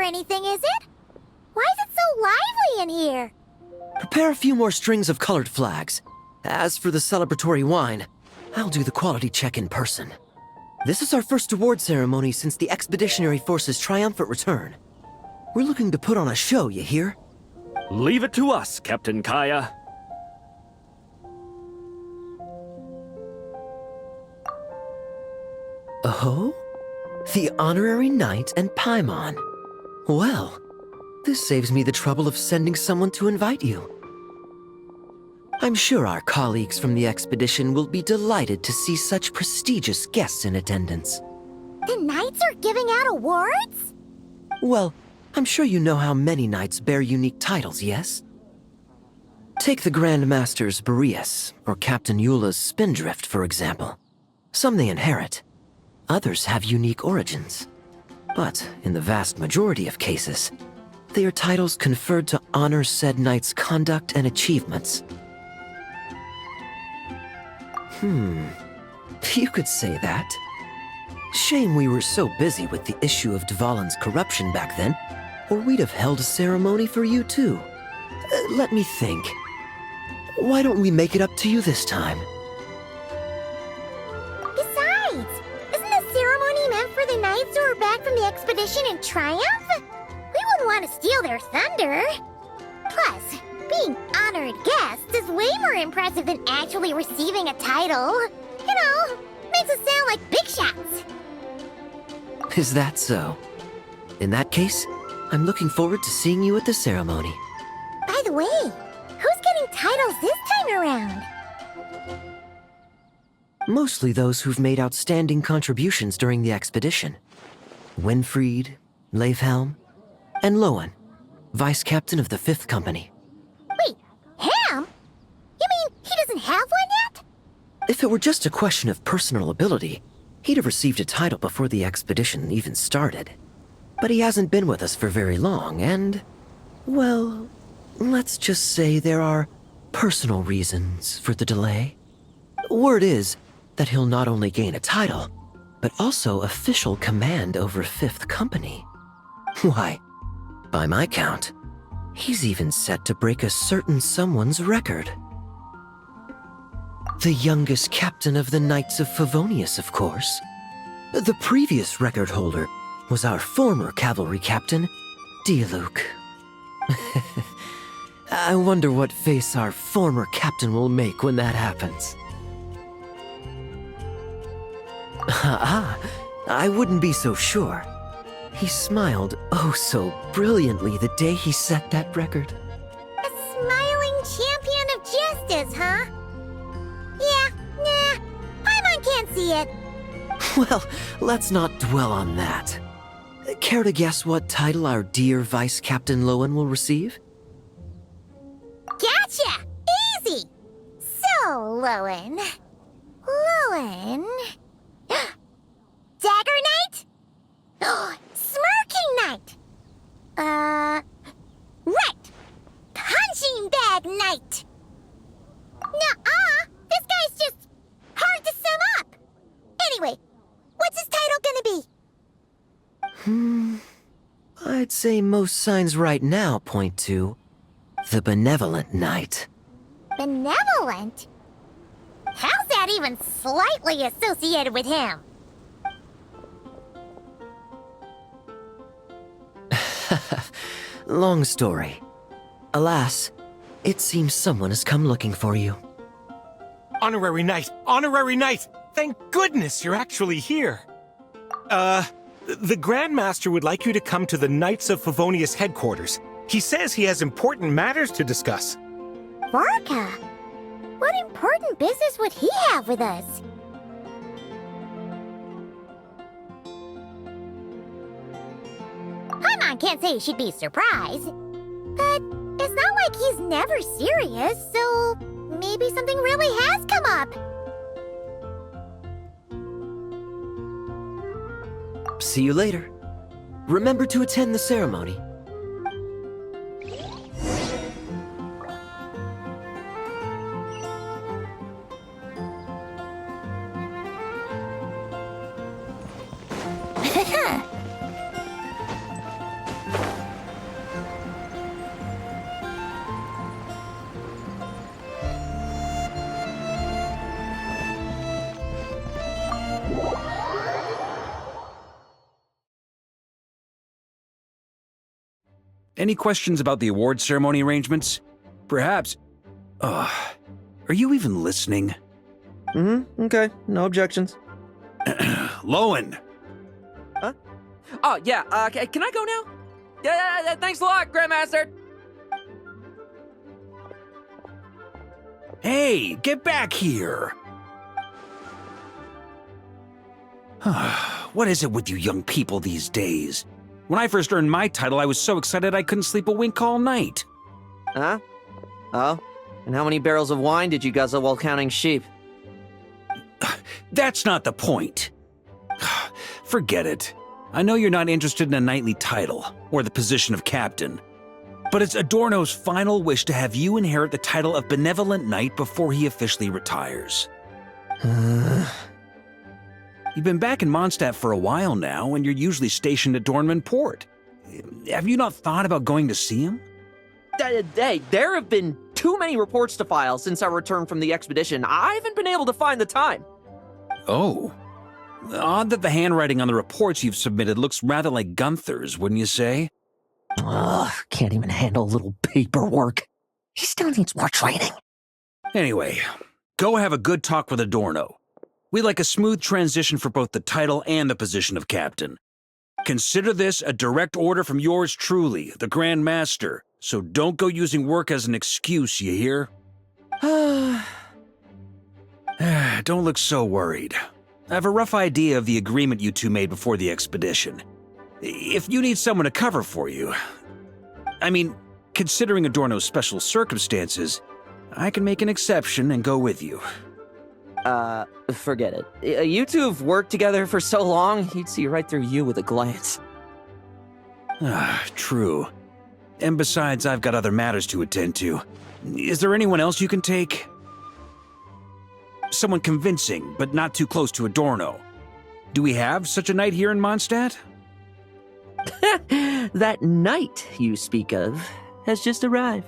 anything, is it? Why is it so lively in here? Prepare a few more strings of colored flags. As for the celebratory wine, I'll do the quality check in person. This is our first award ceremony since the Expeditionary Force's triumphant return. We're looking to put on a show, you hear? Leave it to us, Captain Kaya. Oh? The Honorary Knight and Paimon. Well, this saves me the trouble of sending someone to invite you. I'm sure our colleagues from the expedition will be delighted to see such prestigious guests in attendance. The Knights are giving out awards? Well, I'm sure you know how many knights bear unique titles, yes? Take the Grand Masters Boreas or Captain Eula's Spindrift, for example. Some they inherit. Others have unique origins. But in the vast majority of cases, they are titles conferred to honor said knight's conduct and achievements. You could say that. Shame we were so busy with the issue of Dvalin's corruption back then, or we'd have held a ceremony for you too. Let me think. Why don't we make it up to you this time? Besides, isn't the ceremony meant for the Knights who are back from the expedition in triumph? We wouldn't want to steal their thunder. Plus, being honored guests is way more impressive than actually receiving a title. You know, makes us sound like big shots. Is that so? In that case, I'm looking forward to seeing you at the ceremony. By the way, who's getting titles this time around? Mostly those who've made outstanding contributions during the expedition. Winfried, Leifhelm, and Lohen, Vice Captain of the 5th Company. Wait, Ham? You mean he doesn't have one yet? If it were just a question of personal ability, he'd have received a title before the expedition even started. But he hasn't been with us for very long, and, well, let's just say there are personal reasons for the delay. Word is that he'll not only gain a title, but also official command over 5th Company. Why, by my count, he's even set to break a certain someone's record. The youngest captain of the Knights of Favonius, of course. The previous record holder was our former cavalry captain, Diluc. I wonder what face our former captain will make when that happens. I wouldn't be so sure. He smiled oh so brilliantly the day he set that record. A smiling champion of justice, huh? Yeah, nah, Paimon can't see it. Well, let's not dwell on that. Care to guess what title our dear Vice Captain Lohen will receive? Gotcha! Easy! So, Lohen... Dagger Knight? Smirking Knight! Right! Punching Bag Knight! Nuh-uh! This guy's just hard to sum up! Anyway, what's his title gonna be? I'd say most signs right now point to the Benevolent Knight. Benevolent? How's that even slightly associated with him? Long story. Alas, it seems someone has come looking for you. Honorary Knight! Honorary Knight! Thank goodness you're actually here! The Grand Master would like you to come to the Knights of Favonius headquarters. He says he has important matters to discuss. Varka? What important business would he have with us? Paimon can't say she'd be surprised. But it's not like he's never serious, so maybe something really has come up. See you later. Remember to attend the ceremony. Any questions about the award ceremony arrangements? Perhaps... are you even listening? Okay, no objections. Lohen! Oh, yeah, can I go now? Yeah, thanks a lot, Grandmaster! Hey, get back here! What is it with you young people these days? When I first earned my title, I was so excited I couldn't sleep a wink all night. Huh? Oh? And how many barrels of wine did you guzzle while counting sheep? That's not the point. Forget it. I know you're not interested in a knightly title, or the position of captain. But it's Adorno's final wish to have you inherit the title of Benevolent Knight before he officially retires. You've been back in Mondstadt for a while now, and you're usually stationed at Dornman Port. Have you not thought about going to see him? Hey, there have been too many reports to file since our return from the expedition. I haven't been able to find the time. Oh. Odd that the handwriting on the reports you've submitted looks rather like Gunther's, wouldn't you say? Ugh, can't even handle a little paperwork. He still needs more training. Anyway, go have a good talk with Adorno. We'd like a smooth transition for both the title and the position of captain. Consider this a direct order from yours truly, the Grand Master, so don't go using work as an excuse, you hear? Don't look so worried. I have a rough idea of the agreement you two made before the expedition. If you need someone to cover for you... I mean, considering Adorno's special circumstances, I can make an exception and go with you. Forget it. You two have worked together for so long, he'd see right through you with a glance. True. And besides, I've got other matters to attend to. Is there anyone else you can take? Someone convincing, but not too close to Adorno. Do we have such a knight here in Mondstadt? That knight you speak of has just arrived.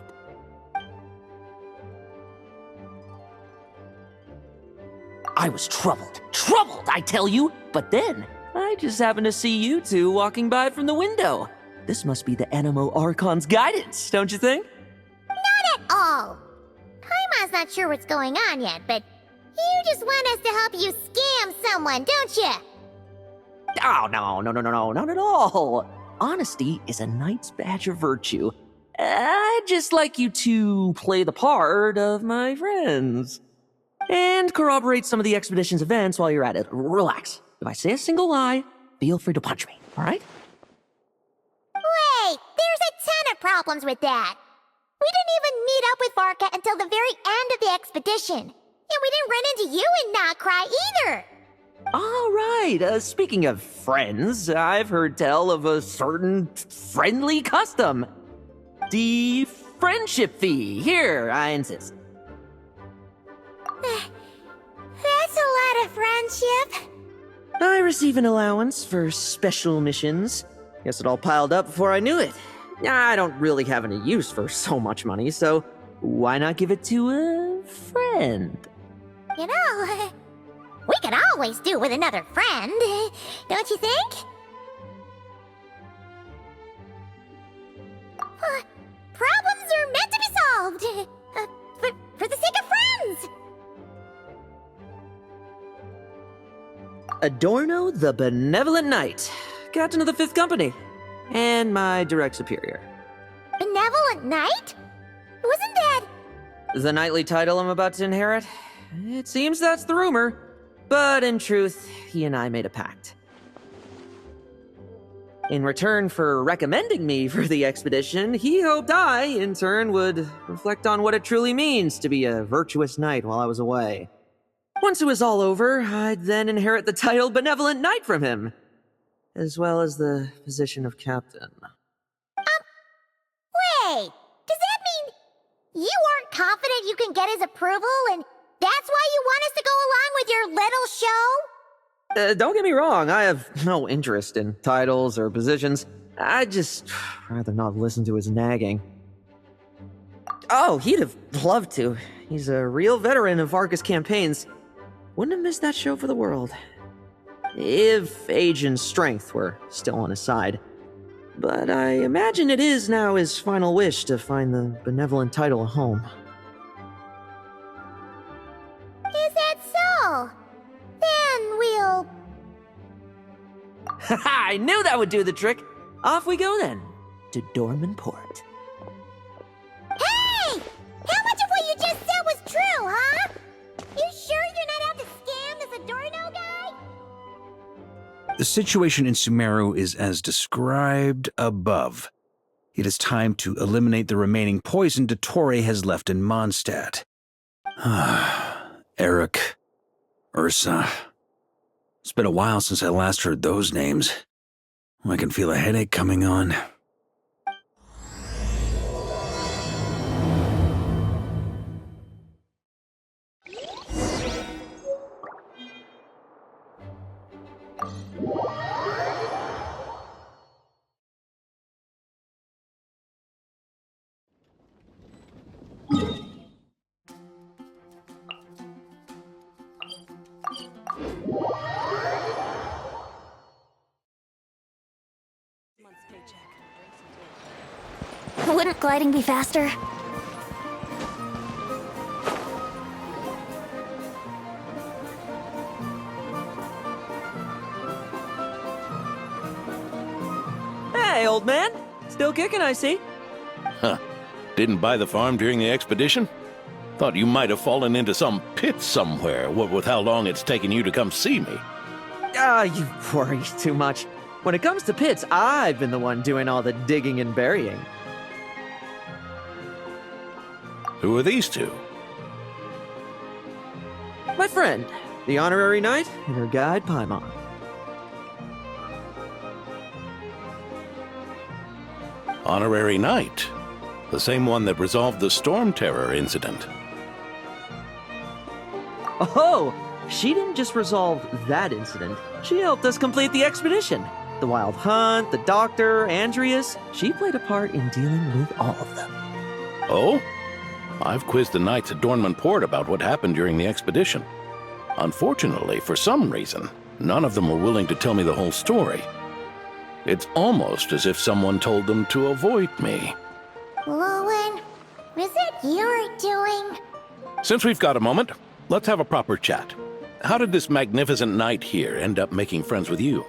I was troubled, I tell you, but then I just happened to see you two walking by from the window. This must be the Animo Archon's guidance, don't you think? Not at all. Paimon's not sure what's going on yet, but you just want us to help you scam someone, don't you? Oh, no, not at all. Honesty is a knight's badge of virtue. I'd just like you to play the part of my friends. And corroborate some of the expedition's events while you're at it. Relax. If I say a single lie, feel free to punch me, all right? Wait, there's a ton of problems with that. We didn't even meet up with Varka until the very end of the expedition. And we didn't run into you and not cry either. All right, speaking of friends, I've heard tell of a certain friendly custom. The friendship fee. Here, I insist. That's a lot of friendship. I receive an allowance for special missions. Guess it all piled up before I knew it. I don't really have any use for so much money, so why not give it to a friend? You know, we could always do with another friend, don't you think? Problems are meant to be solved. For the sake of friends. Adorno the Benevolent Knight, Captain of the 5th Company, and my direct superior. Benevolent Knight? Wasn't that... The knightly title I'm about to inherit? It seems that's the rumor, but in truth, he and I made a pact. In return for recommending me for the expedition, he hoped I, in turn, would reflect on what it truly means to be a virtuous knight while I was away. Once it was all over, I'd then inherit the title Benevolent Knight from him, as well as the position of captain. Wait, does that mean you aren't confident you can get his approval, and that's why you want us to go along with your little show? Don't get me wrong, I have no interest in titles or positions. I'd just rather not listen to his nagging. Oh, he'd have loved to. He's a real veteran of Varka's campaigns. Wouldn't have missed that show for the world. If age and strength were still on his side. but I imagine it is now his final wish to find the benevolent title a home. Is that so? Then we'll... I knew that would do the trick. Off we go then, to Dorman Port. Hey! How much of what you just said was true, huh? You sure you're not out to scam this Adorno guy? The situation in Sumeru is as described above. It is time to eliminate the remaining poison Dottore has left in Mondstadt. Eric, Ursa. It's been a while since I last heard those names. I can feel a headache coming on. Wouldn't gliding be faster? Hey, old man. Still kicking, I see. Huh. Didn't buy the farm during the expedition? Thought you might have fallen into some pit somewhere, what with how long it's taken you to come see me. You worry too much. When it comes to pits, I've been the one doing all the digging and burying. Who are these two? My friend, the honorary knight, and her guide, Paimon. Honorary Knight. The same one that resolved the Storm Terror incident. Oh, she didn't just resolve that incident. She helped us complete the expedition. The Wild Hunt, the Doctor, Andreas. She played a part in dealing with all of them. Oh? I've quizzed the knights at Dorman Port about what happened during the expedition. Unfortunately, for some reason, none of them were willing to tell me the whole story. It's almost as if someone told them to avoid me. Lohen, is it your doing? Since we've got a moment, let's have a proper chat. How did this magnificent knight here end up making friends with you?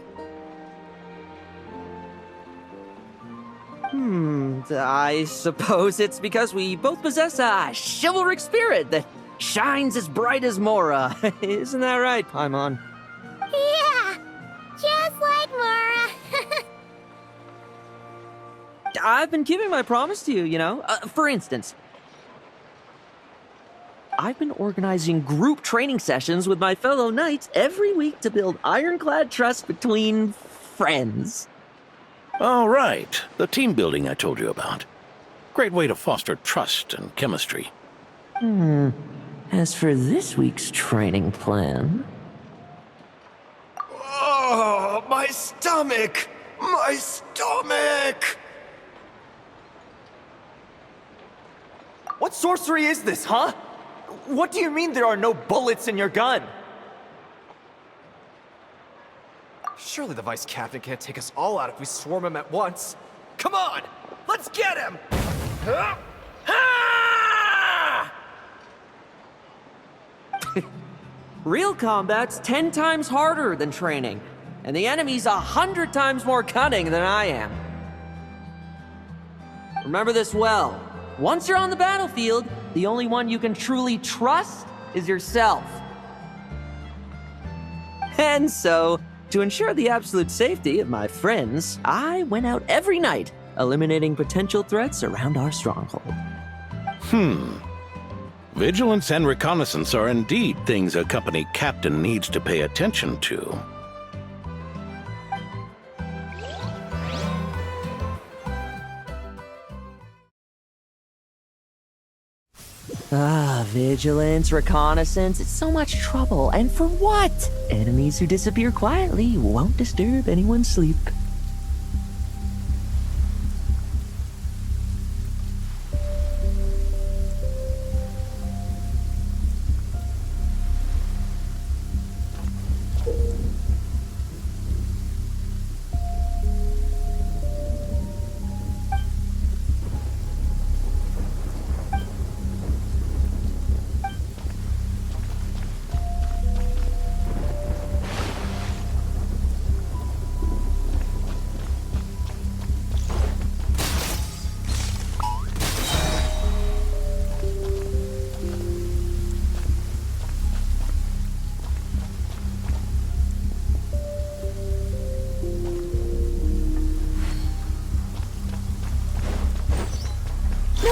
I suppose it's because we both possess a chivalric spirit that shines as bright as Mora. Isn't that right, Paimon? Yeah, just like Mara. I've been keeping my promise to you, you know. For instance, I've been organizing group training sessions with my fellow knights every week to build ironclad trust between friends. Oh, right. The team building I told you about. Great way to foster trust and chemistry. As for this week's training plan... Oh, my stomach! My stomach! What sorcery is this, huh? What do you mean there are no bullets in your gun? Surely the vice captain can't take us all out if we swarm him at once. Come on! Let's get him! Real combat's 10 times harder than training, and the enemy's 100 times more cunning than I am. Remember this well. Once you're on the battlefield, the only one you can truly trust is yourself. And so, to ensure the absolute safety of my friends, I went out every night, eliminating potential threats around our stronghold. Vigilance and reconnaissance are indeed things a company captain needs to pay attention to. Vigilance, reconnaissance, it's so much trouble. And for what? Enemies who disappear quietly won't disturb anyone's sleep.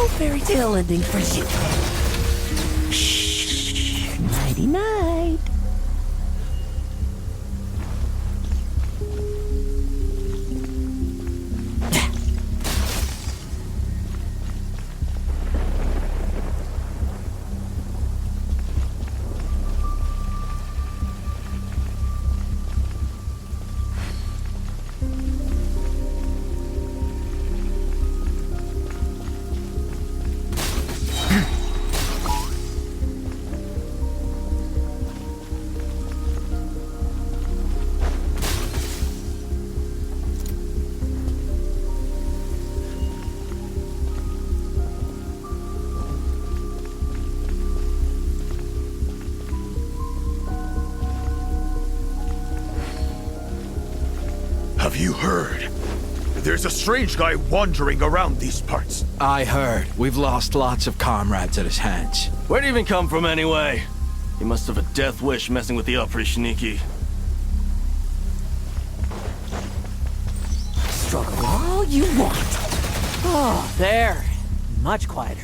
No fairy tale ending for you. Shh. Nighty night. Have you heard? There's a strange guy wandering around these parts. I heard. We've lost lots of comrades at his hands. Where'd he even come from anyway? He must have a death wish messing with the Oprichniki. Struggle all you want. Oh, there. Much quieter.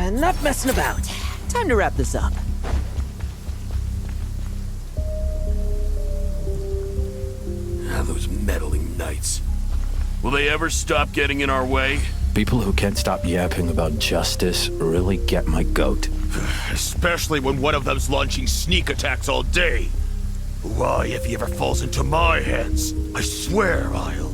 Enough messing about. Time to wrap this up. Those meddling knights. Will they ever stop getting in our way? People who can't stop yapping about justice really get my goat. Especially when one of them's launching sneak attacks all day. Why, if he ever falls into my hands, I swear I'll...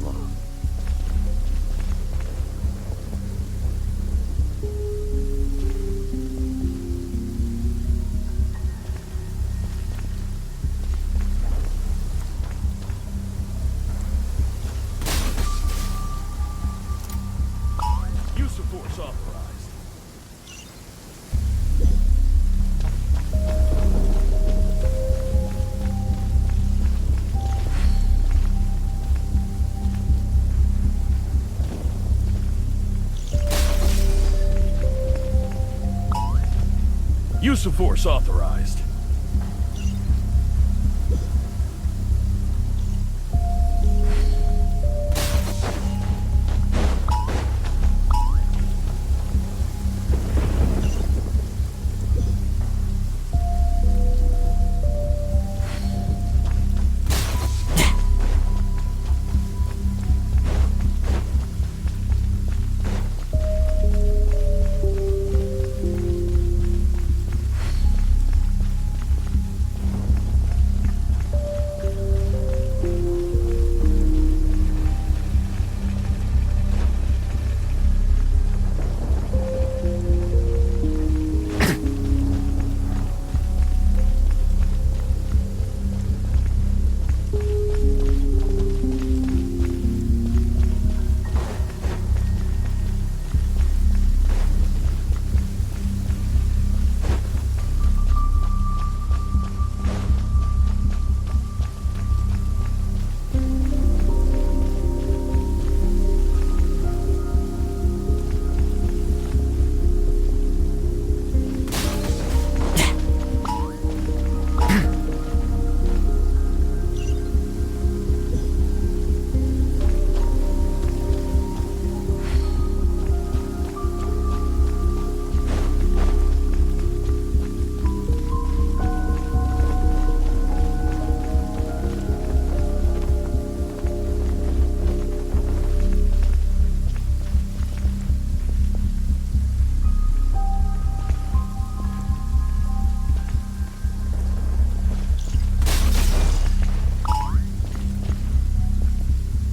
Use of force authorized. Use of force authorized.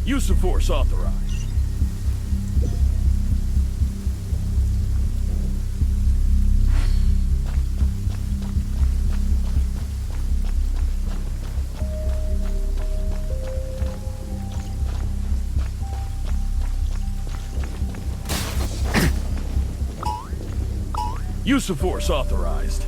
Use of force authorized. Use of force authorized.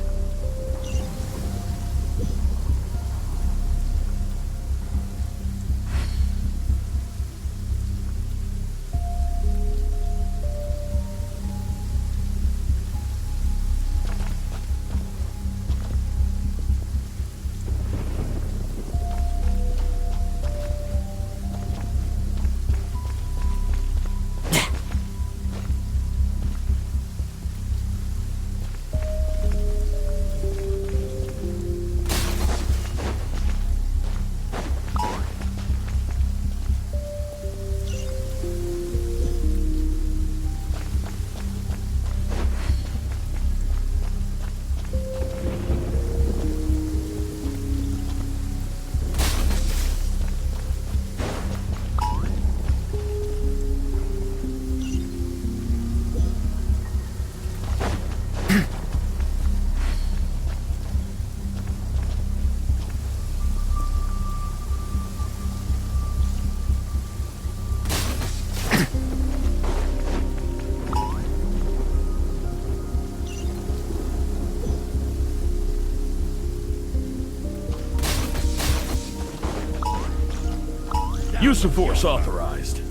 Use of force authorized.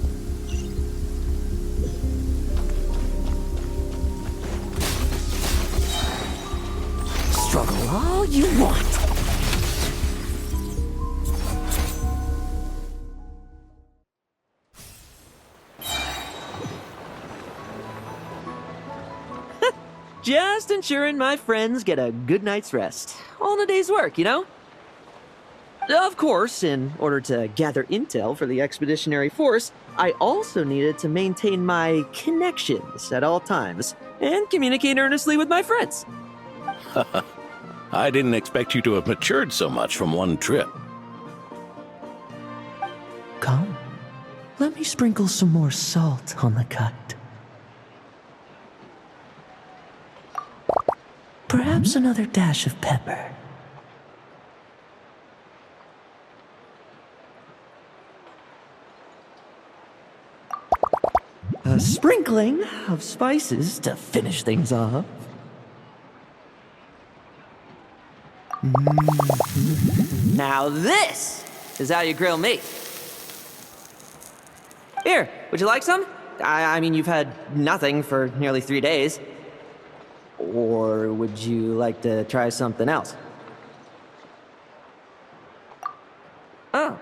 Struggle all you want. Just ensuring my friends get a good night's rest. All in a day's work, you know? Of course, in order to gather intel for the expeditionary force, I also needed to maintain my connections at all times and communicate earnestly with my friends. I didn't expect you to have matured so much from one trip. Come, let me sprinkle some more salt on the cut. Perhaps another dash of pepper. A sprinkling of spices to finish things off. Now this is how you grill meat. Here, would you like some? I mean, you've had nothing for nearly 3 days. Or would you like to try something else? Oh.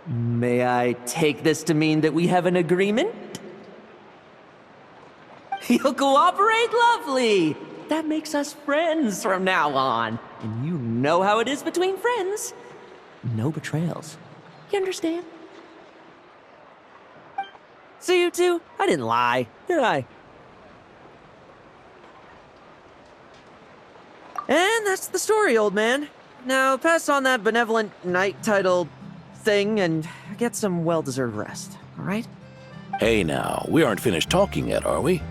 May I take this to mean that we have an agreement? You'll cooperate? Lovely! That makes us friends from now on. And you know how it is between friends. No betrayals. You understand? So you two, I didn't lie, did I? And that's the story, old man. Now pass on that benevolent knight title thing and get some well-deserved rest, all right? Hey now, we aren't finished talking yet, are we?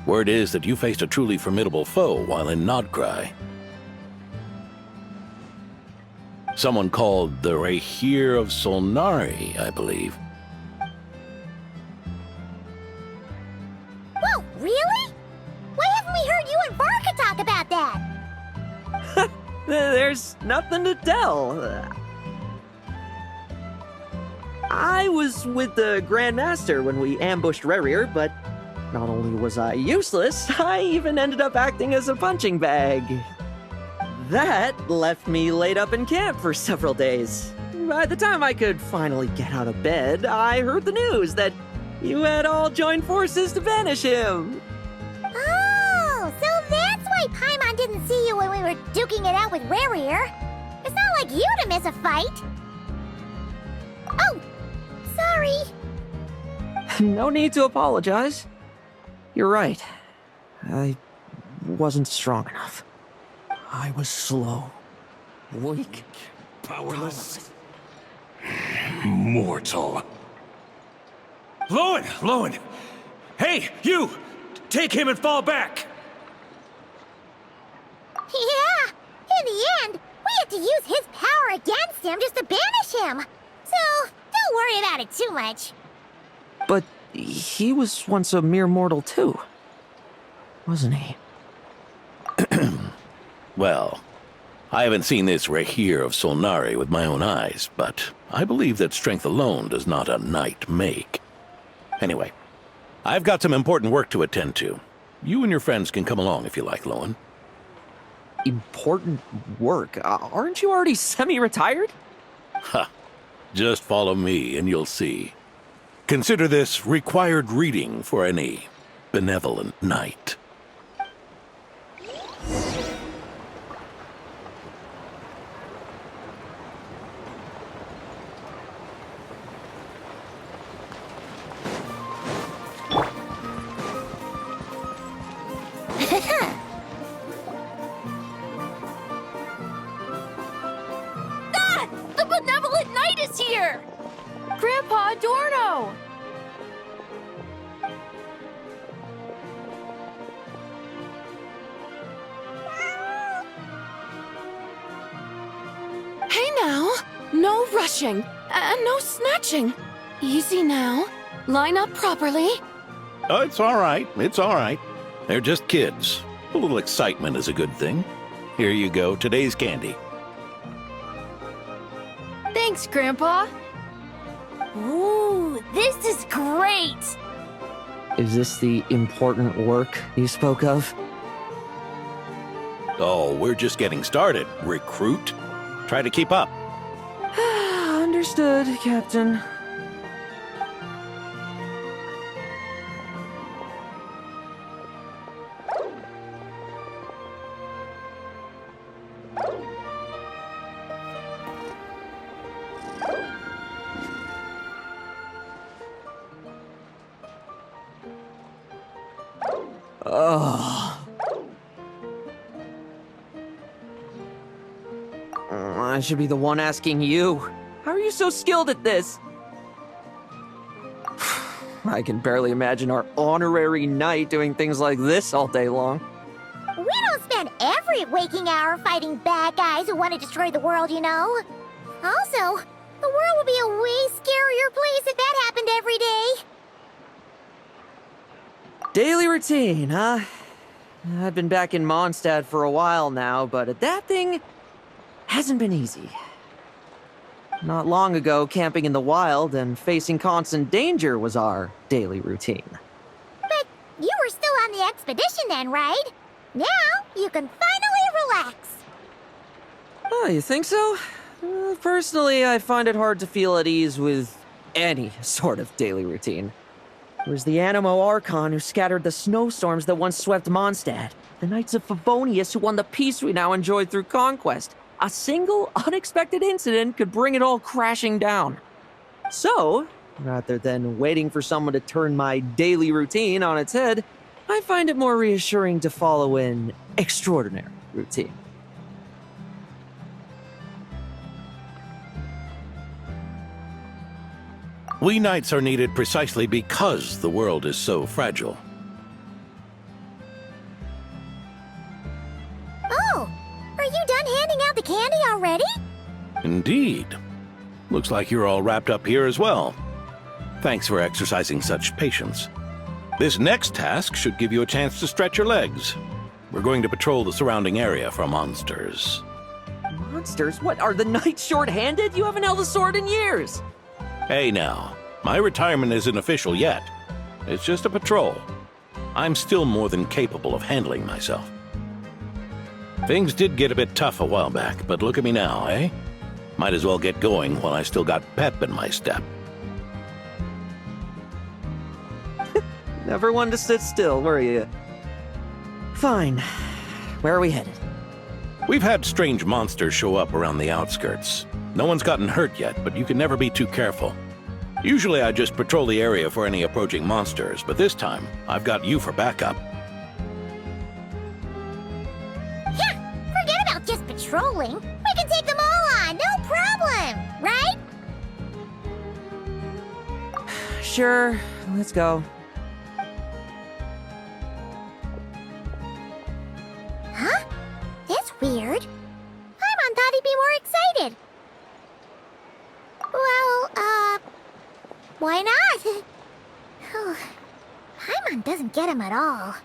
Word is that you faced a truly formidable foe while in Nodcry. Someone called the Rahir of Solnari, I believe. Whoa, really? Why haven't we heard you and Barca talk about that? There's nothing to tell. I was with the Grand Master when we ambushed Rerir, but not only was I useless, I even ended up acting as a punching bag. That left me laid up in camp for several days. By the time I could finally get out of bed, I heard the news that you had all joined forces to banish him. Oh, so that's why Paimon didn't see you when we were duking it out with Rerir. It's not like you to miss a fight. Oh, sorry. No need to apologize. You're right. I wasn't strong enough. I was slow, weak, Powerless. Mortal. Lohen! Hey, you! Take him and fall back! Yeah, in the end, we had to use his power against him just to banish him. So, don't worry about it too much. But he was once a mere mortal too, wasn't he? Well, I haven't seen this Rehir of Solnari with my own eyes, but I believe that strength alone does not a knight make. Anyway, I've got some important work to attend to. You and your friends can come along if you like, Lohen. Important work? Aren't you already semi-retired? Ha! Just follow me and you'll see. Consider this required reading for any benevolent knight. The benevolent knight is here! Grandpa Adorno! Hey now! No rushing, and no snatching. Easy now. Line up properly. Oh, it's all right. It's all right. They're just kids. A little excitement is a good thing. Here you go, today's candy. Thanks, Grandpa. Ooh, this is great! Is this the important work you spoke of? Oh, we're just getting started, recruit. Try to keep up. Understood, Captain. I should be the one asking you. How are you so skilled at this? I can barely imagine our honorary knight doing things like this all day long. We don't spend every waking hour fighting bad guys who want to destroy the world, you know. Also, the world would be a way scarier place if that happened every day. Daily routine, huh? I've been back in Mondstadt for a while now, but adapting hasn't been easy. Not long ago, camping in the wild and facing constant danger was our daily routine. But you were still on the expedition then, right? Now you can finally relax. Oh, you think so? Personally, I find it hard to feel at ease with any sort of daily routine. It was the Animo Archon who scattered the snowstorms that once swept Mondstadt. The Knights of Favonius who won the peace we now enjoy through conquest. A single, unexpected incident could bring it all crashing down. So, rather than waiting for someone to turn my daily routine on its head, I find it more reassuring to follow an extraordinary routine. We knights are needed precisely because the world is so fragile. Oh, are you done handing out the candy already? Indeed. Looks like you're all wrapped up here as well. Thanks for exercising such patience. This next task should give you a chance to stretch your legs. We're going to patrol the surrounding area for monsters. Monsters? What, are the knights short-handed? You haven't held a sword in years! Hey now, my retirement isn't official yet. It's just a patrol. I'm still more than capable of handling myself. Things did get a bit tough a while back, but look at me now, eh? Might as well get going while I still got pep in my step. Never one to sit still, were you? Fine. Where are we headed? We've had strange monsters show up around the outskirts. No one's gotten hurt yet, but you can never be too careful. Usually I just patrol the area for any approaching monsters, but this time I've got you for backup. Yeah, forget about just patrolling. We can take them all on, no problem, right? Sure, let's go. Huh? That's weird. Paimon thought he'd be more excited. Well, why not? Paimon doesn't get him at all.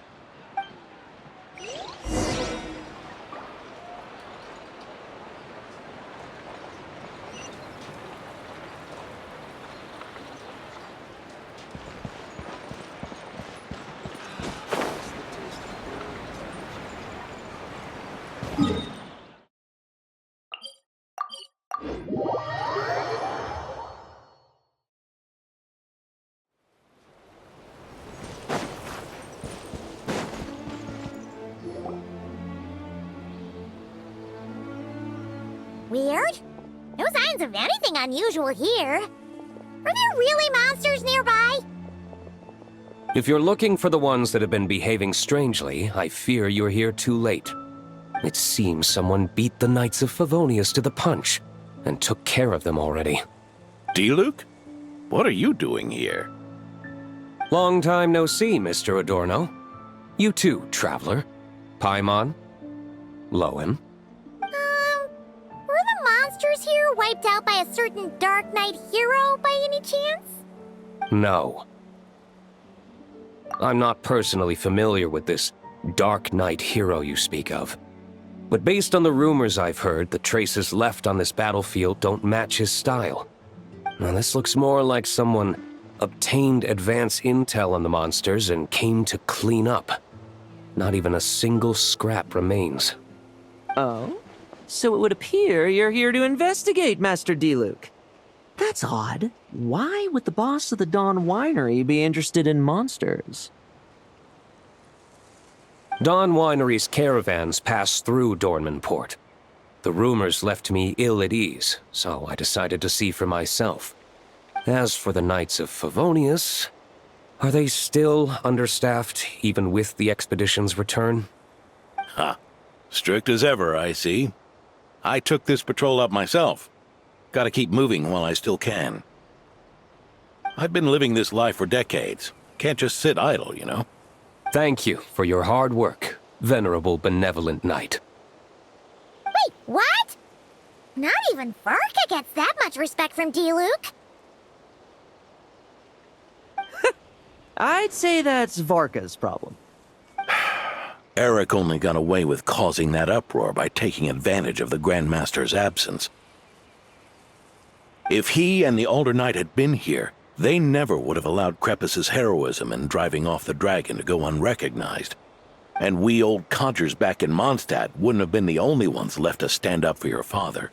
weird. No signs of anything unusual here. Are there really monsters nearby? If you're looking for the ones that have been behaving strangely, I fear you're here too late. It seems someone beat the Knights of Favonius to the punch and took care of them already. D-Luke? What are you doing here? Long time no see, Mr. Adorno. You too, traveler. Paimon? Lohen? Were the monsters here wiped out by a certain Dark Knight hero by any chance? No. I'm not personally familiar with this Dark Knight hero you speak of. But based on the rumors I've heard, the traces left on this battlefield don't match his style. Now this looks more like someone obtained advance intel on the monsters and came to clean up. Not even a single scrap remains. Oh? So it would appear you're here to investigate, Master D-Luke. That's odd. Why would the boss of the Dawn Winery be interested in monsters? Dawn Winery's caravans pass through Dornman Port. The rumors left me ill at ease, so I decided to see for myself. As for the Knights of Favonius, are they still understaffed even with the expedition's return? Ha. Strict as ever, I see. I took this patrol up myself. Gotta keep moving while I still can. I've been living this life for decades. Can't just sit idle, you know? Thank you for your hard work, venerable benevolent knight. Wait, what? Not even Varka gets that much respect from D-Luke. I'd say that's Varka's problem. Eric only got away with causing that uproar by taking advantage of the Grandmaster's absence. If he and the Alder Knight had been here, they never would have allowed Krepus's heroism in driving off the dragon to go unrecognized. And we old codgers back in Mondstadt wouldn't have been the only ones left to stand up for your father.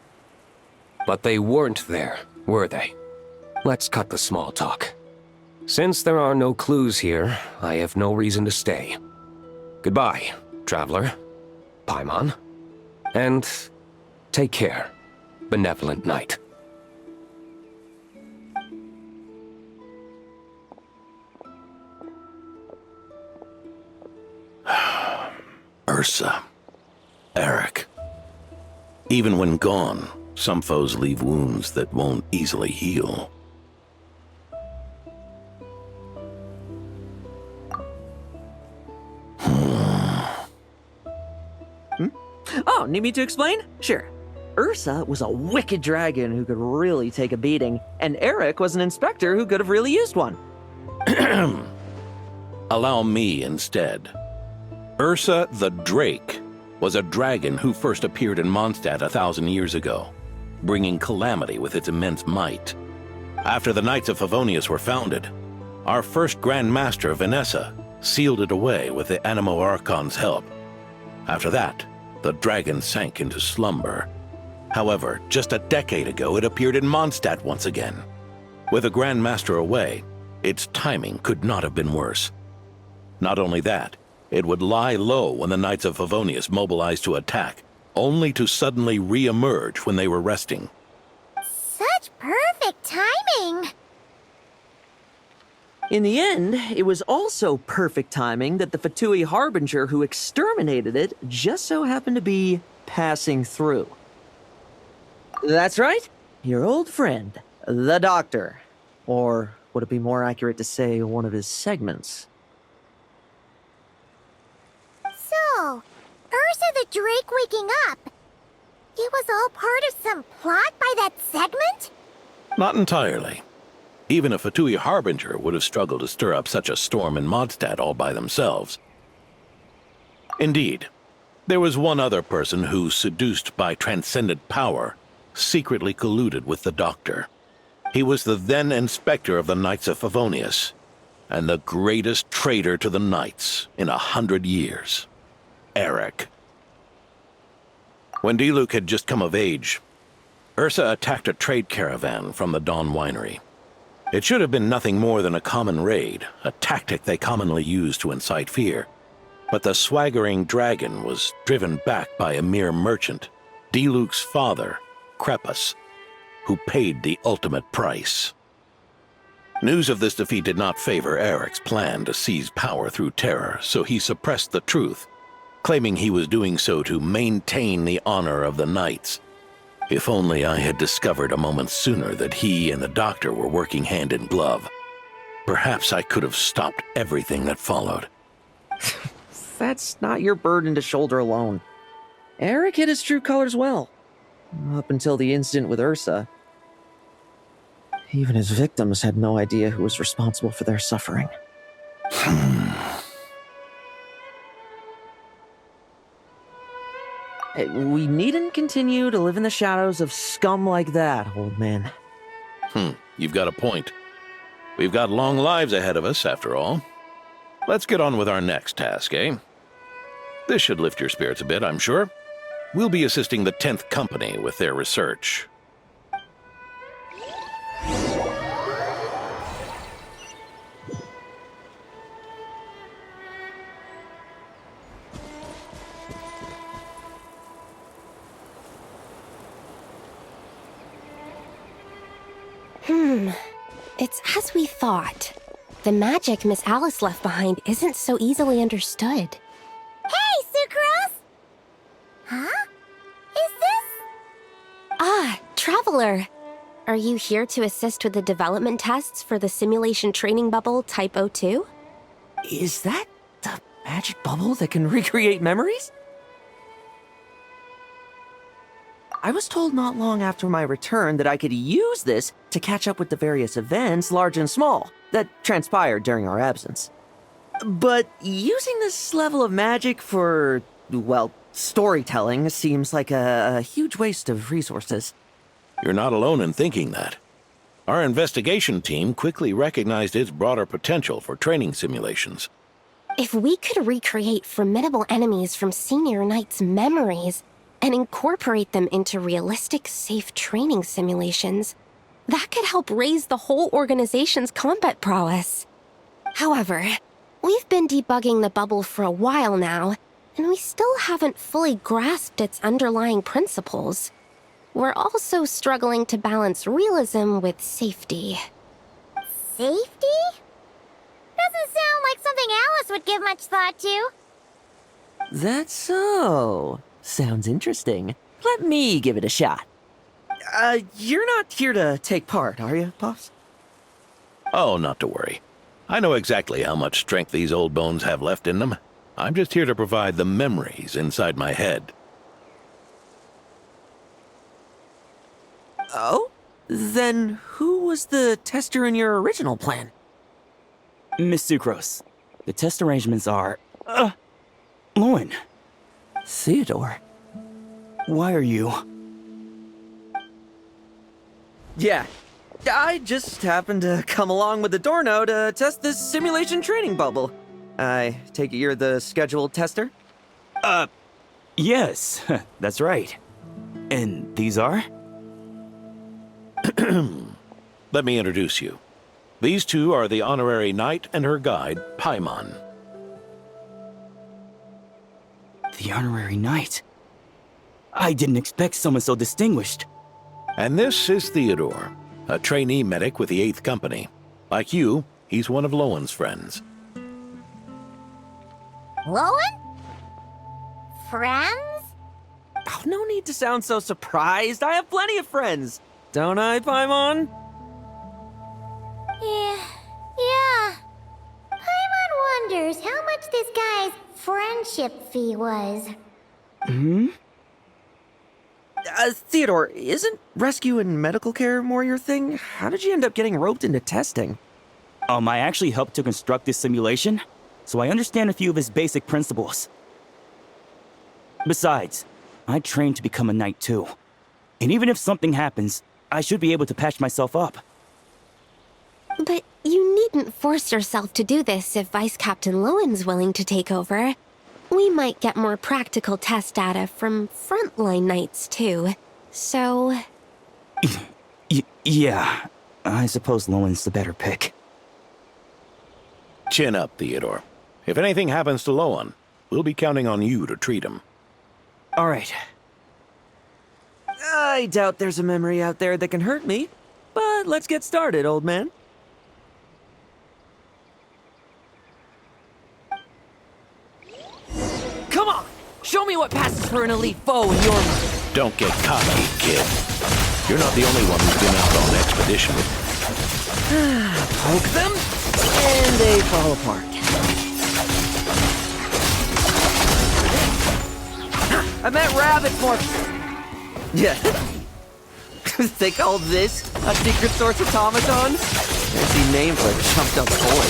But they weren't there, were they? Let's cut the small talk. Since there are no clues here, I have no reason to stay. Goodbye, traveler, Paimon, and take care, benevolent knight. Ursa. Eric. Even when gone, some foes leave wounds that won't easily heal. Oh, need me to explain? Sure. Ursa was a wicked dragon who could really take a beating, and Eric was an inspector who could have really used one. Allow me instead. Ursa the Drake was a dragon who first appeared in Mondstadt 1,000 years ago, bringing calamity with its immense might. After the Knights of Favonius were founded, our first Grand Master, Vanessa, sealed it away with the Animo Archon's help. After that, the dragon sank into slumber. However, just a decade ago, it appeared in Mondstadt once again. With the Grand Master away, its timing could not have been worse. Not only that, it would lie low when the Knights of Favonius mobilized to attack, only to suddenly re-emerge when they were resting. Such perfect timing! In the end, it was also perfect timing that the Fatui Harbinger who exterminated it just so happened to be passing through. That's right, your old friend, the Doctor. Or would it be more accurate to say one of his segments? So, Ursa the Drake waking up. It was all part of some plot by that segment? Not entirely. Even a Fatui Harbinger would have struggled to stir up such a storm in Mondstadt all by themselves. Indeed, there was one other person who, seduced by transcendent power, secretly colluded with the Doctor. He was the then Inspector of the Knights of Favonius, and the greatest traitor to the Knights in 100 years. Eric. When D-Luke had just come of age, Ursa attacked a trade caravan from the Dawn Winery. It should have been nothing more than a common raid, a tactic they commonly use to incite fear. But the swaggering dragon was driven back by a mere merchant, D-Luke's father, Crepus, who paid the ultimate price. News of this defeat did not favor Eric's plan to seize power through terror, so he suppressed the truth, claiming he was doing so to maintain the honor of the Knights. If only I had discovered a moment sooner that he and the doctor were working hand in glove. Perhaps I could have stopped everything that followed. That's not your burden to shoulder alone. Eric hid his true colors well. Up until the incident with Ursa. Even his victims had no idea who was responsible for their suffering. We needn't continue to live in the shadows of scum like that, old man. You've got a point. We've got long lives ahead of us, after all. Let's get on with our next task, eh? This should lift your spirits a bit, I'm sure. We'll be assisting the 10th Company with their research. It's as we thought. The magic Miss Alice left behind isn't so easily understood. Hey, Sucrose! Huh? Is this? Ah, Traveler. Are you here to assist with the development tests for the simulation training bubble Type 02? Is that the magic bubble that can recreate memories? I was told not long after my return that I could use this to catch up with the various events, large and small, that transpired during our absence. But using this level of magic for, well, storytelling seems like a huge waste of resources. You're not alone in thinking that. Our investigation team quickly recognized its broader potential for training simulations. If we could recreate formidable enemies from Senior Knight's memories and incorporate them into realistic, safe training simulations, that could help raise the whole organization's combat prowess. However, we've been debugging the bubble for a while now, and we still haven't fully grasped its underlying principles. We're also struggling to balance realism with safety. Safety? Doesn't sound like something Alice would give much thought to. That's so. Sounds interesting. Let me give it a shot. You're not here to take part, are you, Pops? Oh, not to worry. I know exactly how much strength these old bones have left in them. I'm just here to provide the memories inside my head. Oh? Then who was the tester in your original plan? Miss Sucrose, the test arrangements are... Lohen. Theodore. Why are you... Yeah, I just happened to come along with the Dorno to test this simulation training bubble. I take it you're the scheduled tester? Yes, that's right. And these are? Let me introduce you. These two are the honorary knight and her guide, Paimon. The honorary knight? I didn't expect someone so distinguished. And this is Theodore, a trainee medic with the 8th Company. Like you, he's one of Lowen's friends. Lohen? Friends? Oh, no need to sound so surprised. I have plenty of friends. Don't I, Paimon? Yeah. Paimon wonders how much this guy's friendship fee was. Theodore, isn't rescue and medical care more your thing? How did you end up getting roped into testing? I actually helped to construct this simulation, so I understand a few of its basic principles. Besides, I trained to become a knight too. And even if something happens, I should be able to patch myself up. But you needn't force yourself to do this if Vice Captain Lowen's willing to take over. We might get more practical test data from frontline knights too, so... Yeah, I suppose Lowen's the better pick. Chin up, Theodore. If anything happens to Lowen, we'll be counting on you to treat him. All right. I doubt there's a memory out there that can hurt me. But let's get started, old man. Come on! Show me what passes for an elite foe in your mind. Don't get cocky, kid. You're not the only one who's been out on an expedition. Poke them, and they fall apart. I meant rabbits more. Yeah. They call this a secret source automaton? Fancy name for a chumped up boy.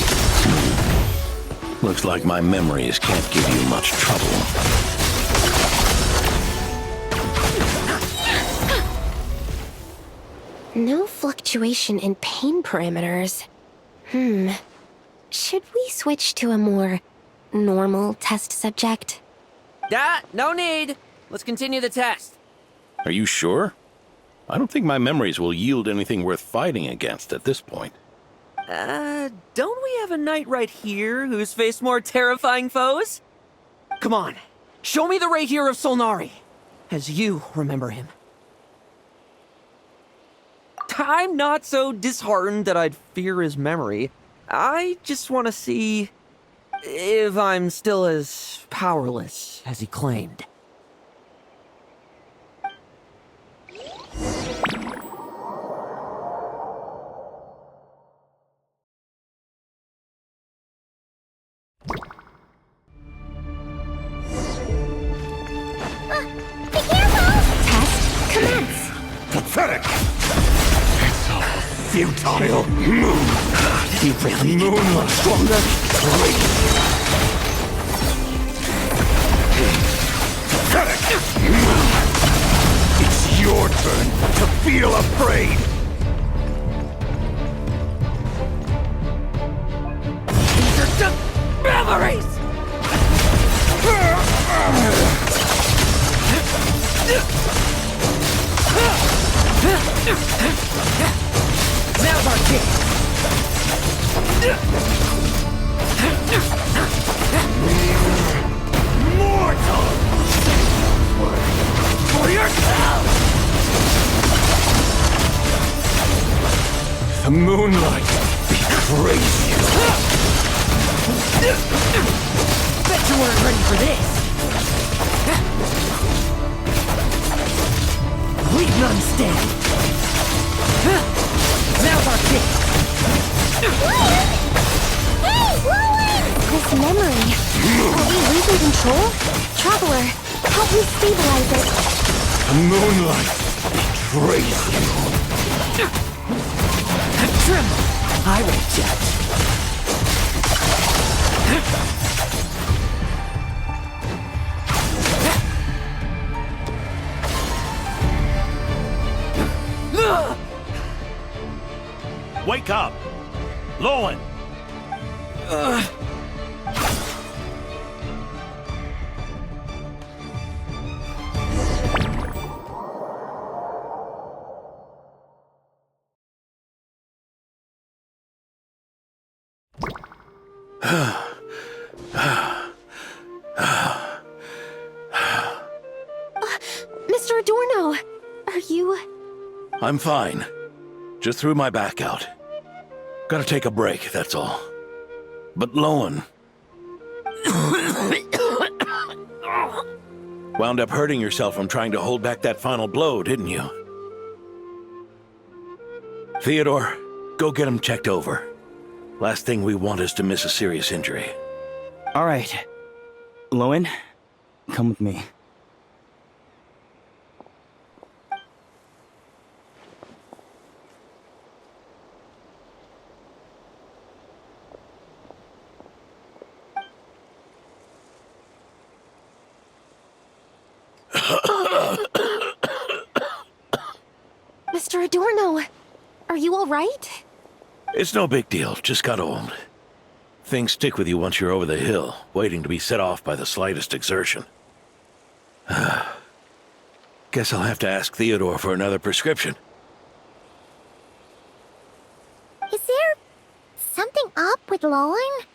Looks like my memories can't give you much trouble. No fluctuation in pain parameters. Should we switch to a more normal test subject? No need. Let's continue the test. Are you sure? I don't think my memories will yield anything worth fighting against at this point. Don't we have a knight right here who's faced more terrifying foes? Come on, show me the Rahier of Solnari, as you remember him. I'm not so disheartened that I'd fear his memory. I just want to see if I'm still as powerless as he claimed. Be careful! Test commence. Pathetic! It's all futile. Did he really Moonlight stronger? Pathetic! It's your turn to feel afraid! These are just memories! Now's our chance! Mortal! For yourself! The moonlight betrays you! Bet you weren't ready for this! Leave none stand! Now's our chance! Hey, Lohen! This memory. Are we losing control? Traveler, help me stabilize it. The moonlight betrays you! Tremble! I reject! Wake up! Lohen! Mr. Adorno, are you... I'm fine. Just threw my back out. Gotta take a break, that's all. But Lohen... wound up hurting yourself from trying to hold back that final blow, didn't you? Theodore, go get him checked over. Last thing we want is to miss a serious injury. All right. Lohen, come with me. Mr. Adorno, are you all right? It's no big deal, just got old. Things stick with you once you're over the hill, waiting to be set off by the slightest exertion. Guess I'll have to ask Theodore for another prescription. Is there something up with Lohen?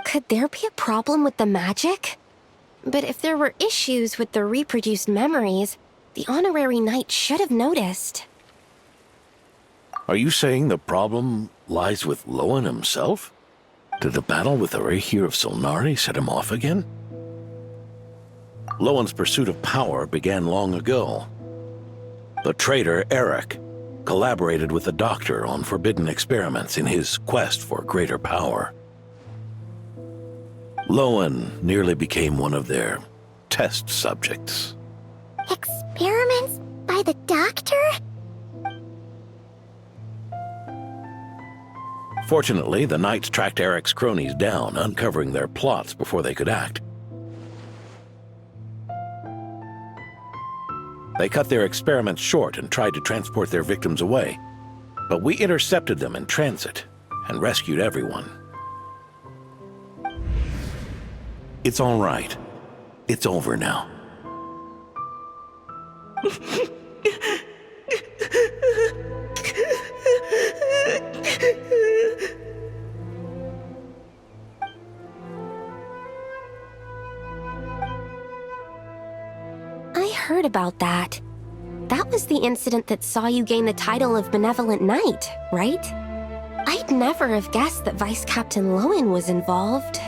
Could there be a problem with the magic? But if there were issues with the reproduced memories, The honorary knight should have noticed. Are you saying the problem lies with Lohen himself? Did the battle with the Reihir of Solnari set him off again? Lohen's pursuit of power began long ago. The traitor Eric collaborated with the Doctor on forbidden experiments in his quest for greater power. Lohen nearly became one of their test subjects. Experiments by the Doctor? Fortunately, the Knights tracked Eric's cronies down, uncovering their plots before they could act. They cut their experiments short and tried to transport their victims away, but we intercepted them in transit and rescued everyone. It's all right. It's over now. I heard about that. That was the incident that saw you gain the title of Benevolent Knight, right? I'd never have guessed that Vice Captain Lohen was involved.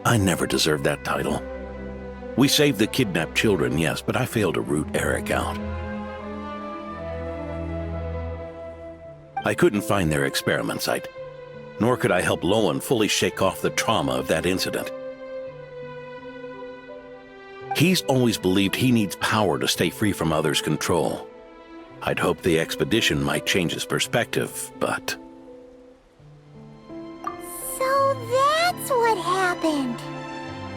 I never deserved that title. We saved the kidnapped children, yes, but I failed to root Eric out. I couldn't find their experiment site, nor could I help Lohen fully shake off the trauma of that incident. He's always believed he needs power to stay free from others' control. I'd hoped the expedition might change his perspective, but... So that's what happened.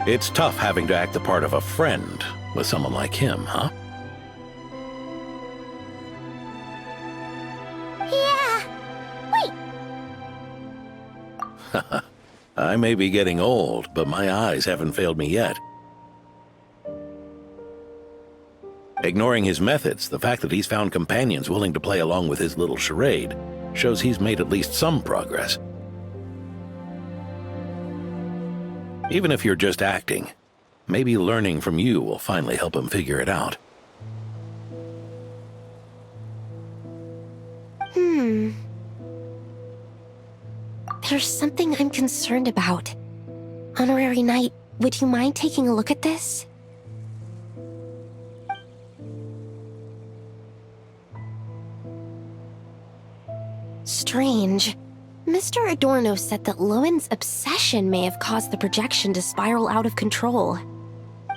It's tough having to act the part of a friend with someone like him, huh? Yeah. Wait. I may be getting old, but my eyes haven't failed me yet. Ignoring his methods, the fact that he's found companions willing to play along with his little charade shows he's made at least some progress. Even if you're just acting, maybe learning from you will finally help him figure it out. There's something I'm concerned about. Honorary Knight, would you mind taking a look at this? Strange. Mr. Adorno said that Lohen's obsession may have caused the projection to spiral out of control.